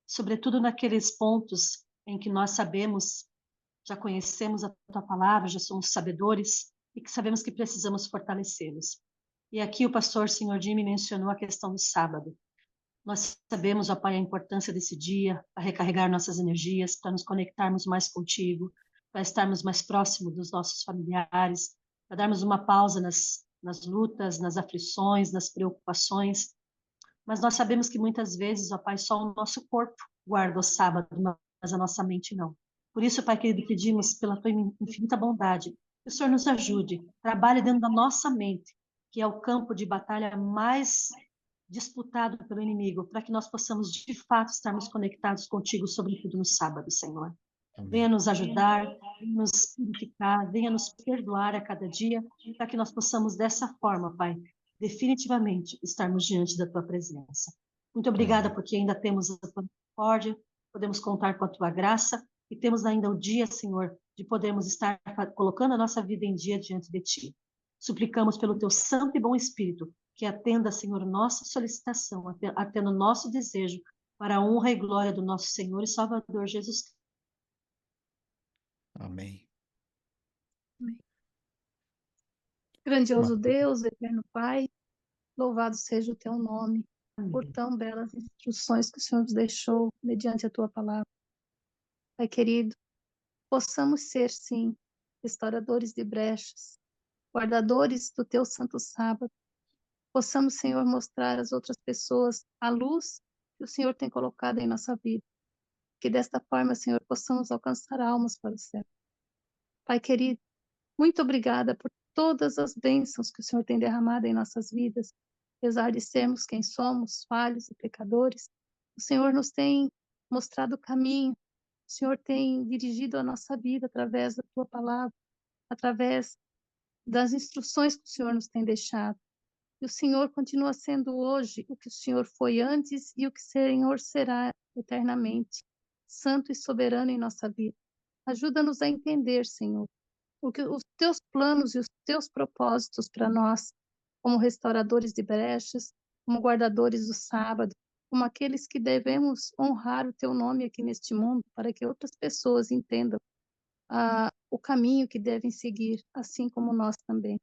Sobretudo naqueles pontos em que nós sabemos, já conhecemos a Tua palavra, já somos sabedores e que sabemos que precisamos fortalecê-los. E aqui o pastor, Senhor Jimmy, mencionou a questão do sábado. Nós sabemos, ó Pai, a importância desse dia para recarregar nossas energias, para nos conectarmos mais contigo, para estarmos mais próximos dos nossos familiares, para darmos uma pausa nas lutas, nas aflições, nas preocupações. Mas nós sabemos que muitas vezes, ó Pai, só o nosso corpo guarda o sábado, mas a nossa mente não. Por isso, Pai querido, pedimos pela Tua infinita bondade, que o Senhor nos ajude, trabalhe dentro da nossa mente, que é o campo de batalha mais disputado pelo inimigo, para que nós possamos, de fato, estarmos conectados contigo, sobretudo no sábado, Senhor. Amém. Venha nos ajudar, venha nos purificar, venha nos perdoar a cada dia, para que nós possamos, dessa forma, Pai, definitivamente estarmos diante da Tua presença. Muito obrigada, Amém. porque ainda temos a Tua misericórdia, podemos contar com a Tua graça, e temos ainda o dia, Senhor, de podermos estar colocando a nossa vida em dia diante de Ti. Suplicamos pelo Teu santo e bom Espírito, que atenda, Senhor, nossa solicitação, atenda o nosso desejo, para a honra e glória do nosso Senhor e Salvador Jesus Cristo. Amém. Grandioso Deus, eterno Pai, louvado seja o teu nome por Amém. tão belas instruções que o Senhor nos deixou mediante a tua palavra. Pai querido, possamos ser, sim, restauradores de brechas, guardadores do teu santo sábado. Possamos, Senhor, mostrar às outras pessoas a luz que o Senhor tem colocado em nossa vida. Que desta forma, Senhor, possamos alcançar almas para o céu. Pai querido, muito obrigada por todas as bênçãos que o Senhor tem derramado em nossas vidas. Apesar de sermos quem somos, falhos e pecadores, o Senhor nos tem mostrado o caminho, o Senhor tem dirigido a nossa vida através da tua palavra, através das instruções que o Senhor nos tem deixado. E o Senhor continua sendo hoje o que o Senhor foi antes e o que o Senhor será eternamente, santo e soberano em nossa vida. Ajuda-nos a entender, Senhor, os teus planos e os teus propósitos para nós, como restauradores de brechas, como guardadores do sábado, como aqueles que devemos honrar o teu nome aqui neste mundo, para que outras pessoas entendam o caminho que devem seguir, assim como nós também.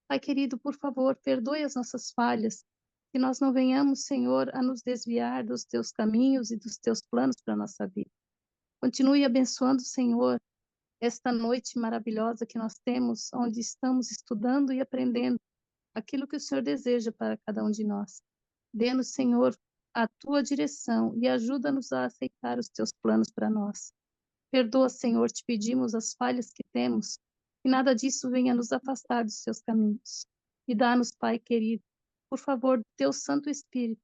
Pai querido, por favor, perdoe as nossas falhas, que nós não venhamos, Senhor, a nos desviar dos teus caminhos e dos teus planos para a nossa vida. Continue abençoando, Senhor, esta noite maravilhosa que nós temos, onde estamos estudando e aprendendo aquilo que o Senhor deseja para cada um de nós. Dê-nos, Senhor, a tua direção e ajuda-nos a aceitar os teus planos para nós. Perdoa, Senhor, te pedimos as falhas que temos, que nada disso venha nos afastar dos seus caminhos. E dá-nos, Pai querido, por favor, teu Santo Espírito,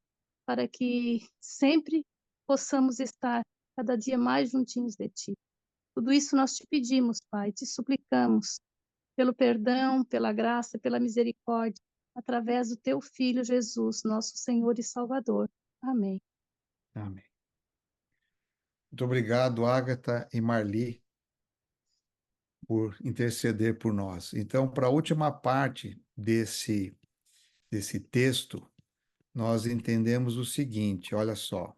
para que sempre possamos estar cada dia mais juntinhos de ti. Tudo isso nós te pedimos, Pai, te suplicamos, pelo perdão, pela graça, pela misericórdia, através do teu Filho Jesus, nosso Senhor e Salvador. Amém. Amém. Muito obrigado, Ágata e Marli, por interceder por nós. Então, para a última parte desse texto, nós entendemos o seguinte, olha só.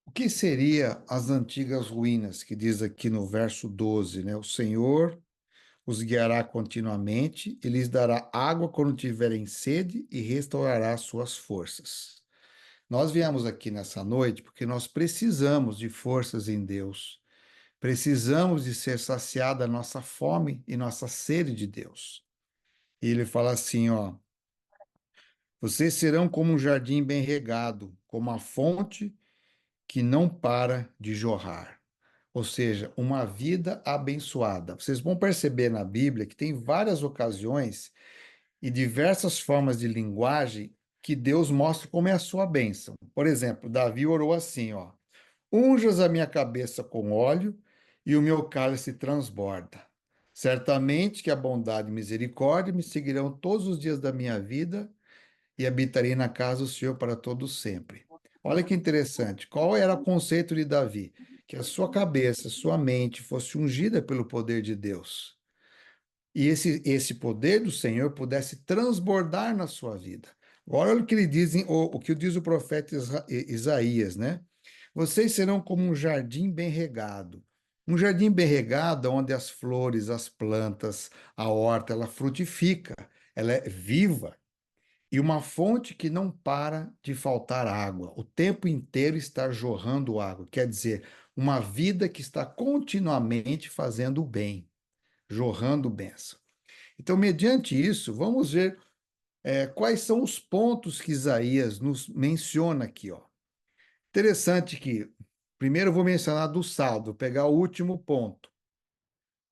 O que seria as antigas ruínas, que diz aqui no verso 12, né? O Senhor os guiará continuamente e lhes dará água quando tiverem sede e restaurará suas forças. Nós viemos aqui nessa noite porque nós precisamos de forças em Deus Precisamos de ser saciada a nossa fome e nossa sede de Deus. E ele fala assim, ó, vocês serão como um jardim bem regado, como a fonte que não para de jorrar. Ou seja, uma vida abençoada. Vocês vão perceber na Bíblia que tem várias ocasiões e diversas formas de linguagem que Deus mostra como é a sua bênção. Por exemplo, Davi orou assim, ó: unjas a minha cabeça com óleo e o meu cálice transborda. Certamente que a bondade e misericórdia me seguirão todos os dias da minha vida e habitarei na casa do Senhor para todo sempre. Olha que interessante. Qual era o conceito de Davi? Que a sua cabeça, sua mente fosse ungida pelo poder de Deus. E esse poder do Senhor pudesse transbordar na sua vida. Agora, olha o que ele diz, o que diz o profeta Isaías, né? Vocês serão como um jardim bem regado. Um jardim bem regado, onde as flores, as plantas, a horta, ela frutifica, ela é viva. E uma fonte que não para de faltar água. O tempo inteiro está jorrando água. Quer dizer, uma vida que está continuamente fazendo o bem, jorrando bênção. Então, mediante isso, vamos ver quais são os pontos que Isaías nos menciona aqui, ó. Interessante que, primeiro eu vou mencionar do sábado, vou pegar o último ponto.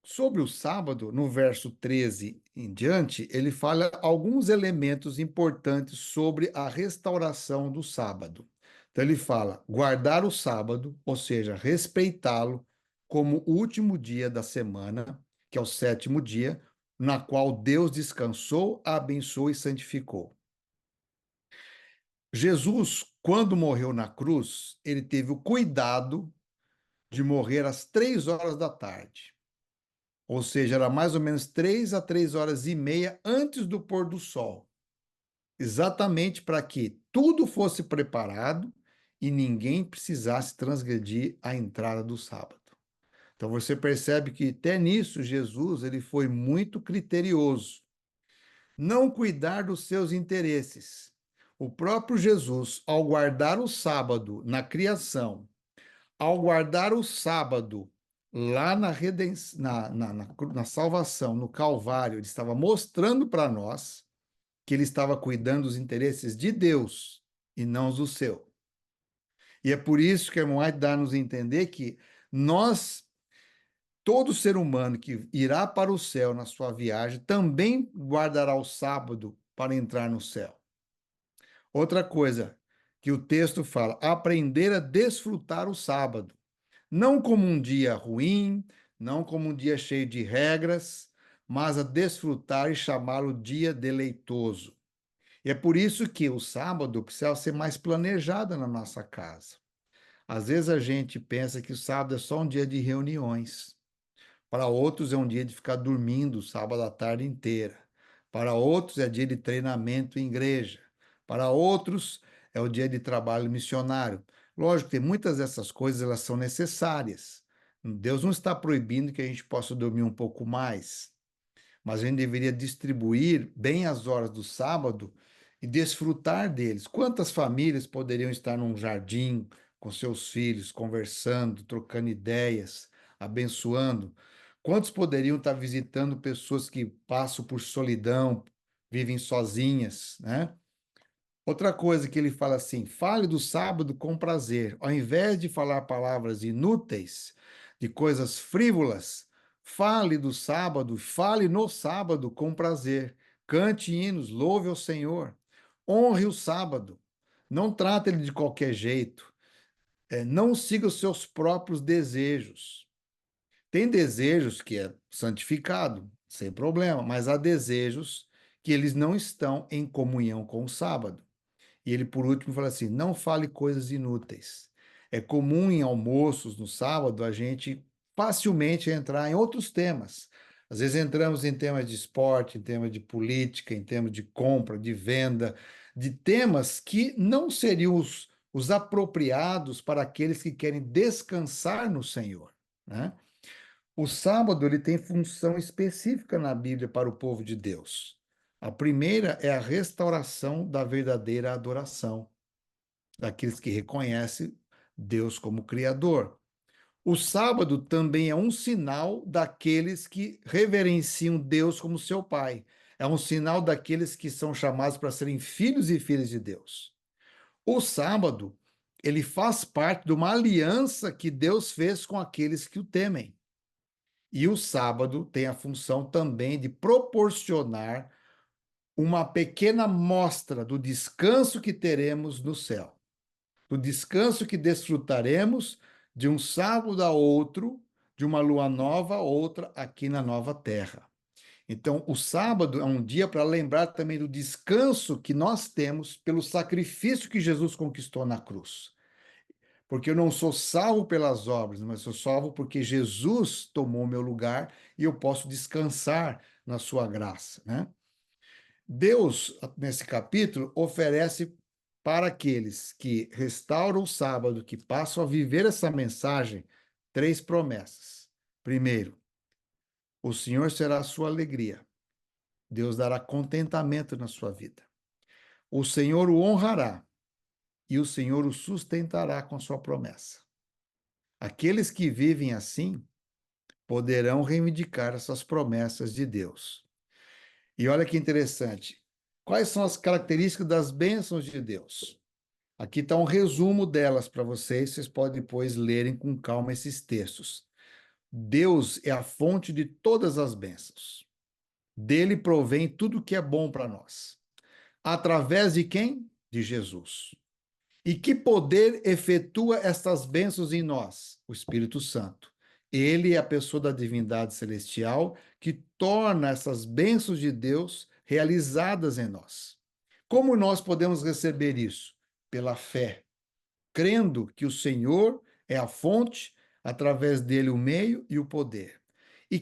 Sobre o sábado, no verso 13 em diante, ele fala alguns elementos importantes sobre a restauração do sábado. Então, ele fala guardar o sábado, ou seja, respeitá-lo como o último dia da semana, que é o sétimo dia, na qual Deus descansou, abençoou e santificou. Jesus, quando morreu na cruz, ele teve o cuidado de morrer às 3 horas da tarde. Ou seja, era mais ou menos 3 a 3 horas e meia antes do pôr do sol. Exatamente para que tudo fosse preparado e ninguém precisasse transgredir a entrada do sábado. Então você percebe que até nisso Jesus ele foi muito criterioso. Não cuidar dos seus interesses. O próprio Jesus, ao guardar o sábado na criação, ao guardar o sábado lá na salvação, no Calvário, ele estava mostrando para nós que ele estava cuidando dos interesses de Deus e não os do seu. E é por isso que a irmã White dá-nos a entender que nós, todo ser humano que irá para o céu na sua viagem, também guardará o sábado para entrar no céu. Outra coisa que o texto fala, aprender a desfrutar o sábado. Não como um dia ruim, não como um dia cheio de regras, mas a desfrutar e chamá-lo dia deleitoso. E é por isso que o sábado precisa ser mais planejado na nossa casa. Às vezes a gente pensa que o sábado é só um dia de reuniões. Para outros é um dia de ficar dormindo sábado à tarde inteira. Para outros é dia de treinamento em igreja. Para outros é o dia de trabalho missionário. Lógico que muitas dessas coisas elas são necessárias. Deus não está proibindo que a gente possa dormir um pouco mais, mas a gente deveria distribuir bem as horas do sábado e desfrutar deles. Quantas famílias poderiam estar num jardim com seus filhos, conversando, trocando ideias, abençoando? Quantos poderiam estar visitando pessoas que passam por solidão, vivem sozinhas, né? Outra coisa que ele fala assim: fale do sábado com prazer. Ao invés de falar palavras inúteis, de coisas frívolas, fale do sábado, fale no sábado com prazer. Cante hinos, louve ao Senhor. Honre o sábado. Não trate ele de qualquer jeito. Não siga os seus próprios desejos. Tem desejos que é santificado, sem problema, mas há desejos que eles não estão em comunhão com o sábado. E ele, por último, fala assim: não fale coisas inúteis. É comum em almoços no sábado a gente facilmente entrar em outros temas. Às vezes entramos em temas de esporte, em temas de política, em temas de compra, de venda, de temas que não seriam os apropriados para aqueles que querem descansar no Senhor, né? O sábado ele tem função específica na Bíblia para o povo de Deus. A primeira é a restauração da verdadeira adoração, daqueles que reconhecem Deus como Criador. O sábado também é um sinal daqueles que reverenciam Deus como seu Pai. É um sinal daqueles que são chamados para serem filhos e filhas de Deus. O sábado, ele faz parte de uma aliança que Deus fez com aqueles que o temem. E o sábado tem a função também de proporcionar uma pequena mostra do descanso que teremos no céu, do descanso que desfrutaremos de um sábado a outro, de uma lua nova a outra aqui na nova terra. Então, o sábado é um dia para lembrar também do descanso que nós temos pelo sacrifício que Jesus conquistou na cruz. Porque eu não sou salvo pelas obras, mas sou salvo porque Jesus tomou meu lugar e eu posso descansar na sua graça, né? Deus, nesse capítulo, oferece para aqueles que restauram o sábado, que passam a viver essa mensagem, 3 promessas. Primeiro, o Senhor será a sua alegria. Deus dará contentamento na sua vida. O Senhor o honrará e o Senhor o sustentará com sua promessa. Aqueles que vivem assim poderão reivindicar essas promessas de Deus. E olha que interessante. Quais são as características das bênçãos de Deus? Aqui está um resumo delas para vocês. Vocês podem depois lerem com calma esses textos. Deus é a fonte de todas as bênçãos. Dele provém tudo que é bom para nós. Através de quem? De Jesus. E que poder efetua estas bênçãos em nós? O Espírito Santo. Ele é a pessoa da divindade celestial que torna essas bênçãos de Deus realizadas em nós. Como nós podemos receber isso? Pela fé, crendo que o Senhor é a fonte, através dele o meio e o poder. E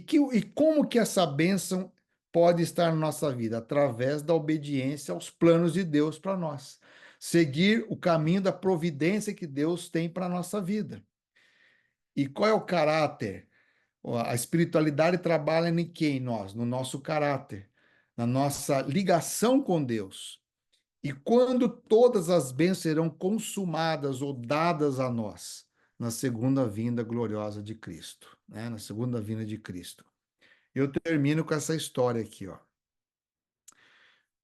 como que essa bênção pode estar na nossa vida? Através da obediência aos planos de Deus para nós. Seguir o caminho da providência que Deus tem para a nossa vida. E qual é o caráter? A espiritualidade trabalha em quem? Nós, no nosso caráter, na nossa ligação com Deus. E quando todas as bênçãos serão consumadas ou dadas a nós? Na segunda vinda gloriosa de Cristo, né? Na segunda vinda de Cristo. Eu termino com essa história aqui, ó.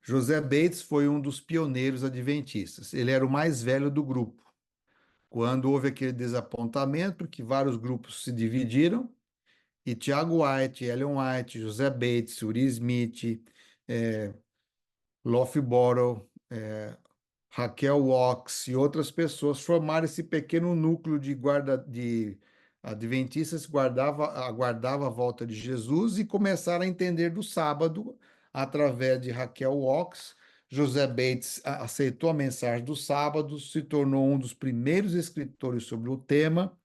José Bates foi um dos pioneiros adventistas. Ele era o mais velho do grupo. Quando houve aquele desapontamento, que vários grupos se dividiram, e Tiago White, Ellen White, José Bates, Uri Smith, Loughborough, Raquel Walks e outras pessoas formaram esse pequeno núcleo de adventistas que aguardava a volta de Jesus e começaram a entender do sábado através de Raquel Walks. José Bates aceitou a mensagem do sábado, se tornou um dos primeiros escritores sobre o tema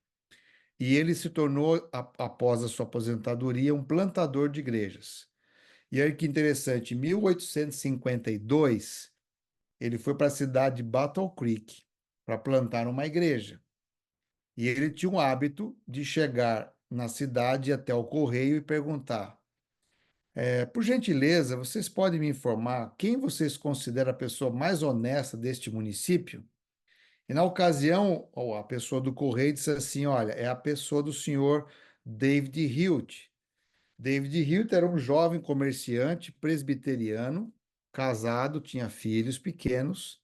e ele se tornou, após a sua aposentadoria, um plantador de igrejas. E olha que interessante, em 1852, ele foi para a cidade de Battle Creek para plantar uma igreja. E ele tinha o hábito de chegar na cidade até o correio e perguntar: por gentileza, vocês podem me informar quem vocês consideram a pessoa mais honesta deste município? E na ocasião, a pessoa do correio disse assim: olha, é a pessoa do senhor David Hilt. David Hilt era um jovem comerciante presbiteriano, casado, tinha filhos pequenos,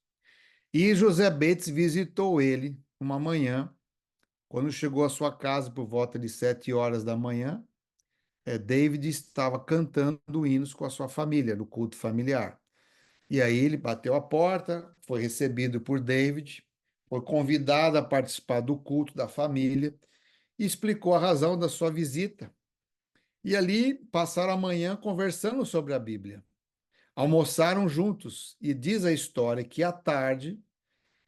e José Bates visitou ele uma manhã. Quando chegou à sua casa por volta de 7 horas da manhã, David estava cantando hinos com a sua família, no culto familiar. E aí ele bateu a porta, foi recebido por David, foi convidado a participar do culto da família e explicou a razão da sua visita. E ali passaram a manhã conversando sobre a Bíblia. Almoçaram juntos e diz a história que à tarde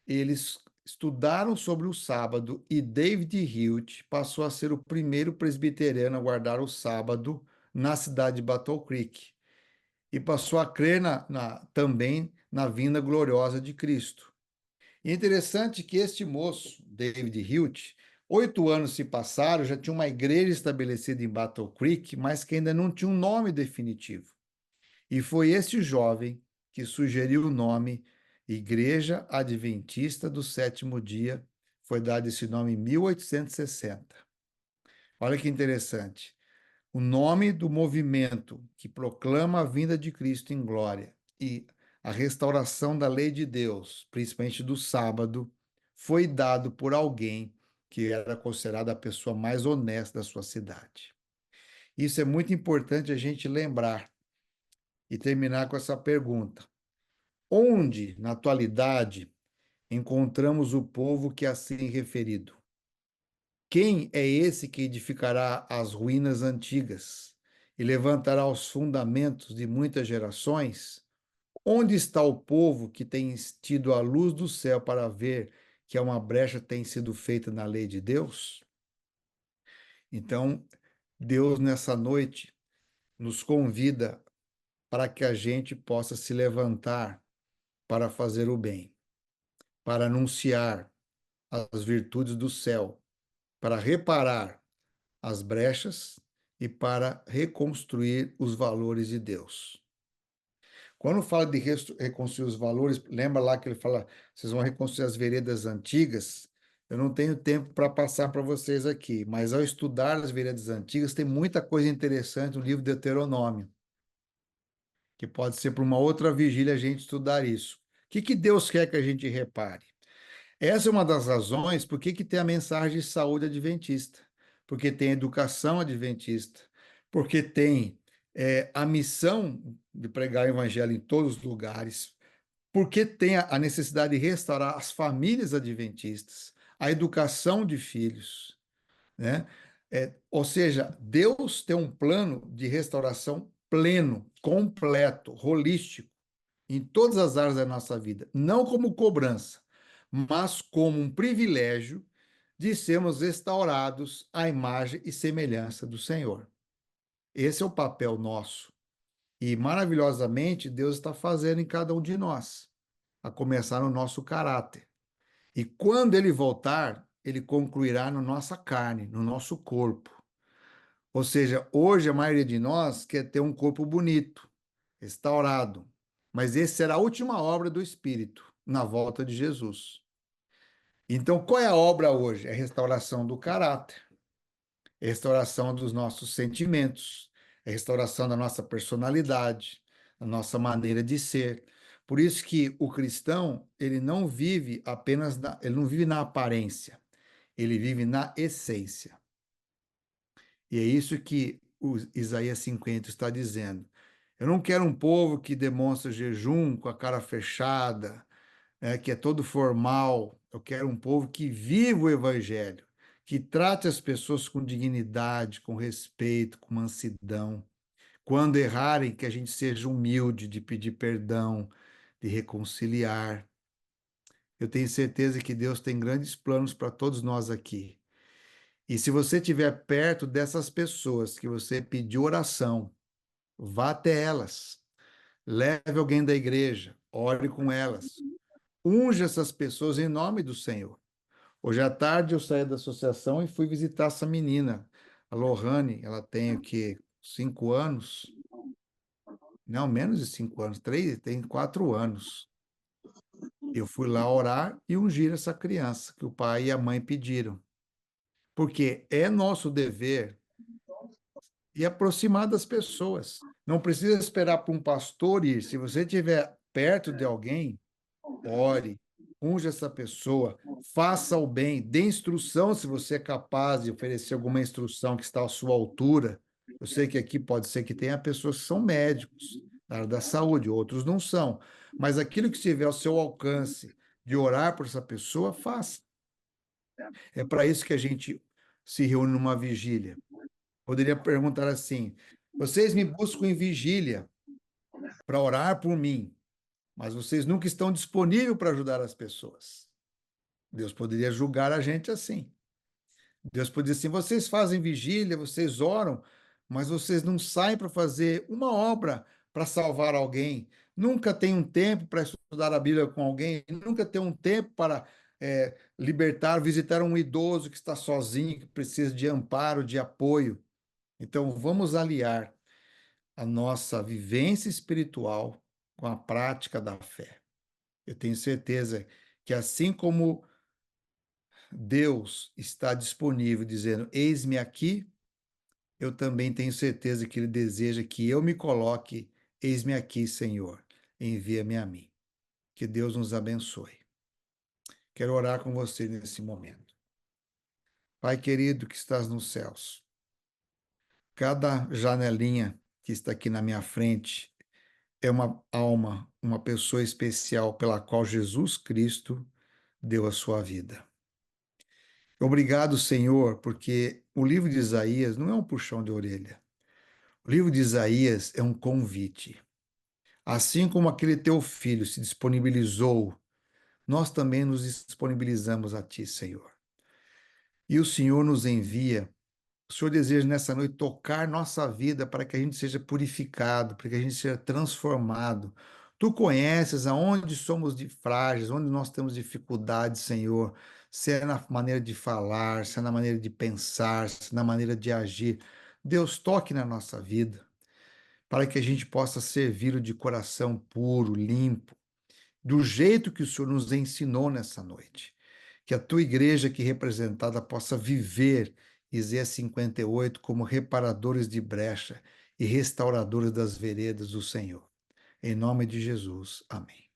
eles estudaram sobre o sábado e David Hilt passou a ser o primeiro presbiteriano a guardar o sábado na cidade de Battle Creek e passou a crer também na vinda gloriosa de Cristo. E é interessante que este moço, David Hilt, 8 anos se passaram, já tinha uma igreja estabelecida em Battle Creek, mas que ainda não tinha um nome definitivo. E foi este jovem que sugeriu o nome Igreja Adventista do Sétimo Dia. Foi dado esse nome em 1860. Olha que interessante. O nome do movimento que proclama a vinda de Cristo em glória e a restauração da lei de Deus, principalmente do sábado, foi dado por alguém que era considerada a pessoa mais honesta da sua cidade. Isso é muito importante a gente lembrar e terminar com essa pergunta: onde, na atualidade, encontramos o povo que é assim referido? Quem é esse que edificará as ruínas antigas e levantará os fundamentos de muitas gerações? Onde está o povo que tem tido a luz do céu para ver que uma brecha tem sido feita na lei de Deus? Então, Deus, nessa noite, nos convida para que a gente possa se levantar para fazer o bem, para anunciar as virtudes do céu, para reparar as brechas e para reconstruir os valores de Deus. Quando fala de reconstruir os valores, lembra lá que ele fala, vocês vão reconstruir as veredas antigas? Eu não tenho tempo para passar para vocês aqui, mas ao estudar as veredas antigas, tem muita coisa interessante no livro de Deuteronômio, que pode ser para uma outra vigília a gente estudar isso. O que Deus quer que a gente repare? Essa é uma das razões por que tem a mensagem de saúde adventista, porque tem educação adventista, porque tem a missão de pregar o evangelho em todos os lugares, porque tem a necessidade de restaurar as famílias adventistas, a educação de filhos, né? Ou seja, Deus tem um plano de restauração pleno, completo, holístico, em todas as áreas da nossa vida, não como cobrança, mas como um privilégio de sermos restaurados à imagem e semelhança do Senhor. Esse é o papel nosso. E maravilhosamente Deus está fazendo em cada um de nós, a começar no nosso caráter. E quando ele voltar, ele concluirá na nossa carne, no nosso corpo. Ou seja, hoje a maioria de nós quer ter um corpo bonito, restaurado. Mas essa será a última obra do Espírito, na volta de Jesus. Então, qual é a obra hoje? É a restauração do caráter, é a restauração dos nossos sentimentos, é a restauração da nossa personalidade, da nossa maneira de ser. Por isso que o cristão, ele não vive apenas ele não vive na aparência, ele vive na essência. E é isso que o Isaías 50 está dizendo. Eu não quero um povo que demonstra jejum com a cara fechada, que é todo formal. Eu quero um povo que viva o evangelho, que trate as pessoas com dignidade, com respeito, com mansidão. Quando errarem, que a gente seja humilde de pedir perdão, de reconciliar. Eu tenho certeza que Deus tem grandes planos para todos nós aqui. E se você estiver perto dessas pessoas que você pediu oração, vá até elas. Leve alguém da igreja, ore com elas. Unja essas pessoas em nome do Senhor. Hoje à tarde eu saí da associação e fui visitar essa menina, a Lohane. Ela tem o quê? 5 anos? Não, menos de 5 anos. Tem 4 anos. Eu fui lá orar e ungir essa criança que o pai e a mãe pediram. Porque é nosso dever e aproximar das pessoas. Não precisa esperar para um pastor ir. Se você estiver perto de alguém, ore, unja essa pessoa, faça o bem, dê instrução se você é capaz de oferecer alguma instrução que está à sua altura. Eu sei que aqui pode ser que tenha pessoas que são médicos da área da saúde, outros não são. Mas aquilo que estiver ao seu alcance de orar por essa pessoa, faça. É para isso que a gente se reúne numa vigília. Poderia perguntar assim: vocês me buscam em vigília para orar por mim, mas vocês nunca estão disponíveis para ajudar as pessoas. Deus poderia julgar a gente assim. Deus poderia dizer assim: vocês fazem vigília, vocês oram, mas vocês não saem para fazer uma obra para salvar alguém. Nunca tem um tempo para estudar a Bíblia com alguém, nunca tem um tempo para libertar, visitar um idoso que está sozinho, que precisa de amparo, de apoio. Então, vamos aliar a nossa vivência espiritual com a prática da fé. Eu tenho certeza que assim como Deus está disponível dizendo: eis-me aqui, eu também tenho certeza que Ele deseja que eu me coloque. Eis-me aqui, Senhor, envia-me a mim. Que Deus nos abençoe. Quero orar com você nesse momento. Pai querido que estás nos céus, cada janelinha que está aqui na minha frente é uma alma, uma pessoa especial pela qual Jesus Cristo deu a sua vida. Obrigado, Senhor, porque o livro de Isaías não é um puxão de orelha. O livro de Isaías é um convite. Assim como aquele teu filho se disponibilizou, nós também nos disponibilizamos a ti, Senhor. E o Senhor nos envia. O Senhor deseja nessa noite tocar nossa vida para que a gente seja purificado, para que a gente seja transformado. Tu conheces aonde somos frágeis, onde nós temos dificuldades, Senhor, se é na maneira de falar, se é na maneira de pensar, se é na maneira de agir. Deus, toque na nossa vida, para que a gente possa servi-lo de coração puro, limpo, do jeito que o Senhor nos ensinou nessa noite. Que a tua igreja aqui representada possa viver Isaías 58 como reparadores de brecha e restauradores das veredas do Senhor. Em nome de Jesus. Amém.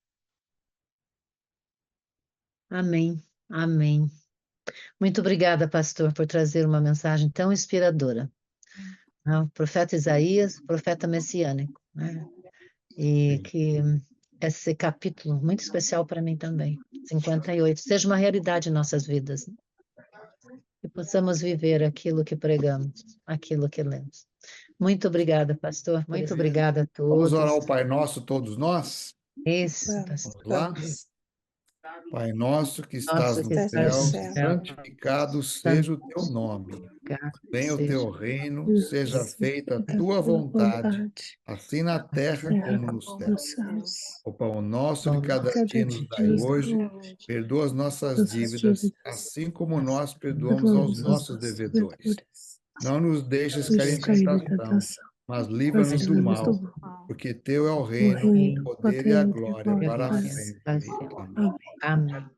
Amém. Amém. Muito obrigada, pastor, por trazer uma mensagem tão inspiradora. O profeta Isaías, profeta messiânico, né? E Sim. que esse capítulo muito especial para mim também, 58, seja uma realidade em nossas vidas, né? Que possamos viver aquilo que pregamos, aquilo que lemos. Muito obrigada, pastor. Muito obrigada a Vamos orar todos. ao Pai Nosso, todos nós? Isso, Vamos, pastor. Vamos lá? vamos. Pai nosso que estás Nosso no que Estás no estás no céu, céu. céu, santificado seja o teu nome. santificado Venha o seja teu reino, seja feita a Da tua tua vontade, vontade, assim na terra terra como no céu. nos céus. O pão nosso de bom cada Cada dia dia nos dai nos dá hoje. hoje Perdoa as nossas nossas dívidas, dívidas, assim como nós perdoamos aos perdoamos os nossos nossos devedores. devedores. Não nos deixes cair Nos em cair em tentação, tentação, mas mas livra-nos do livra-nos do mal, mal. porque teu é o O reino, o reino, o poder e a poder e a glória glória para para para sempre. sempre. sempre. Amém. Amém. Amém.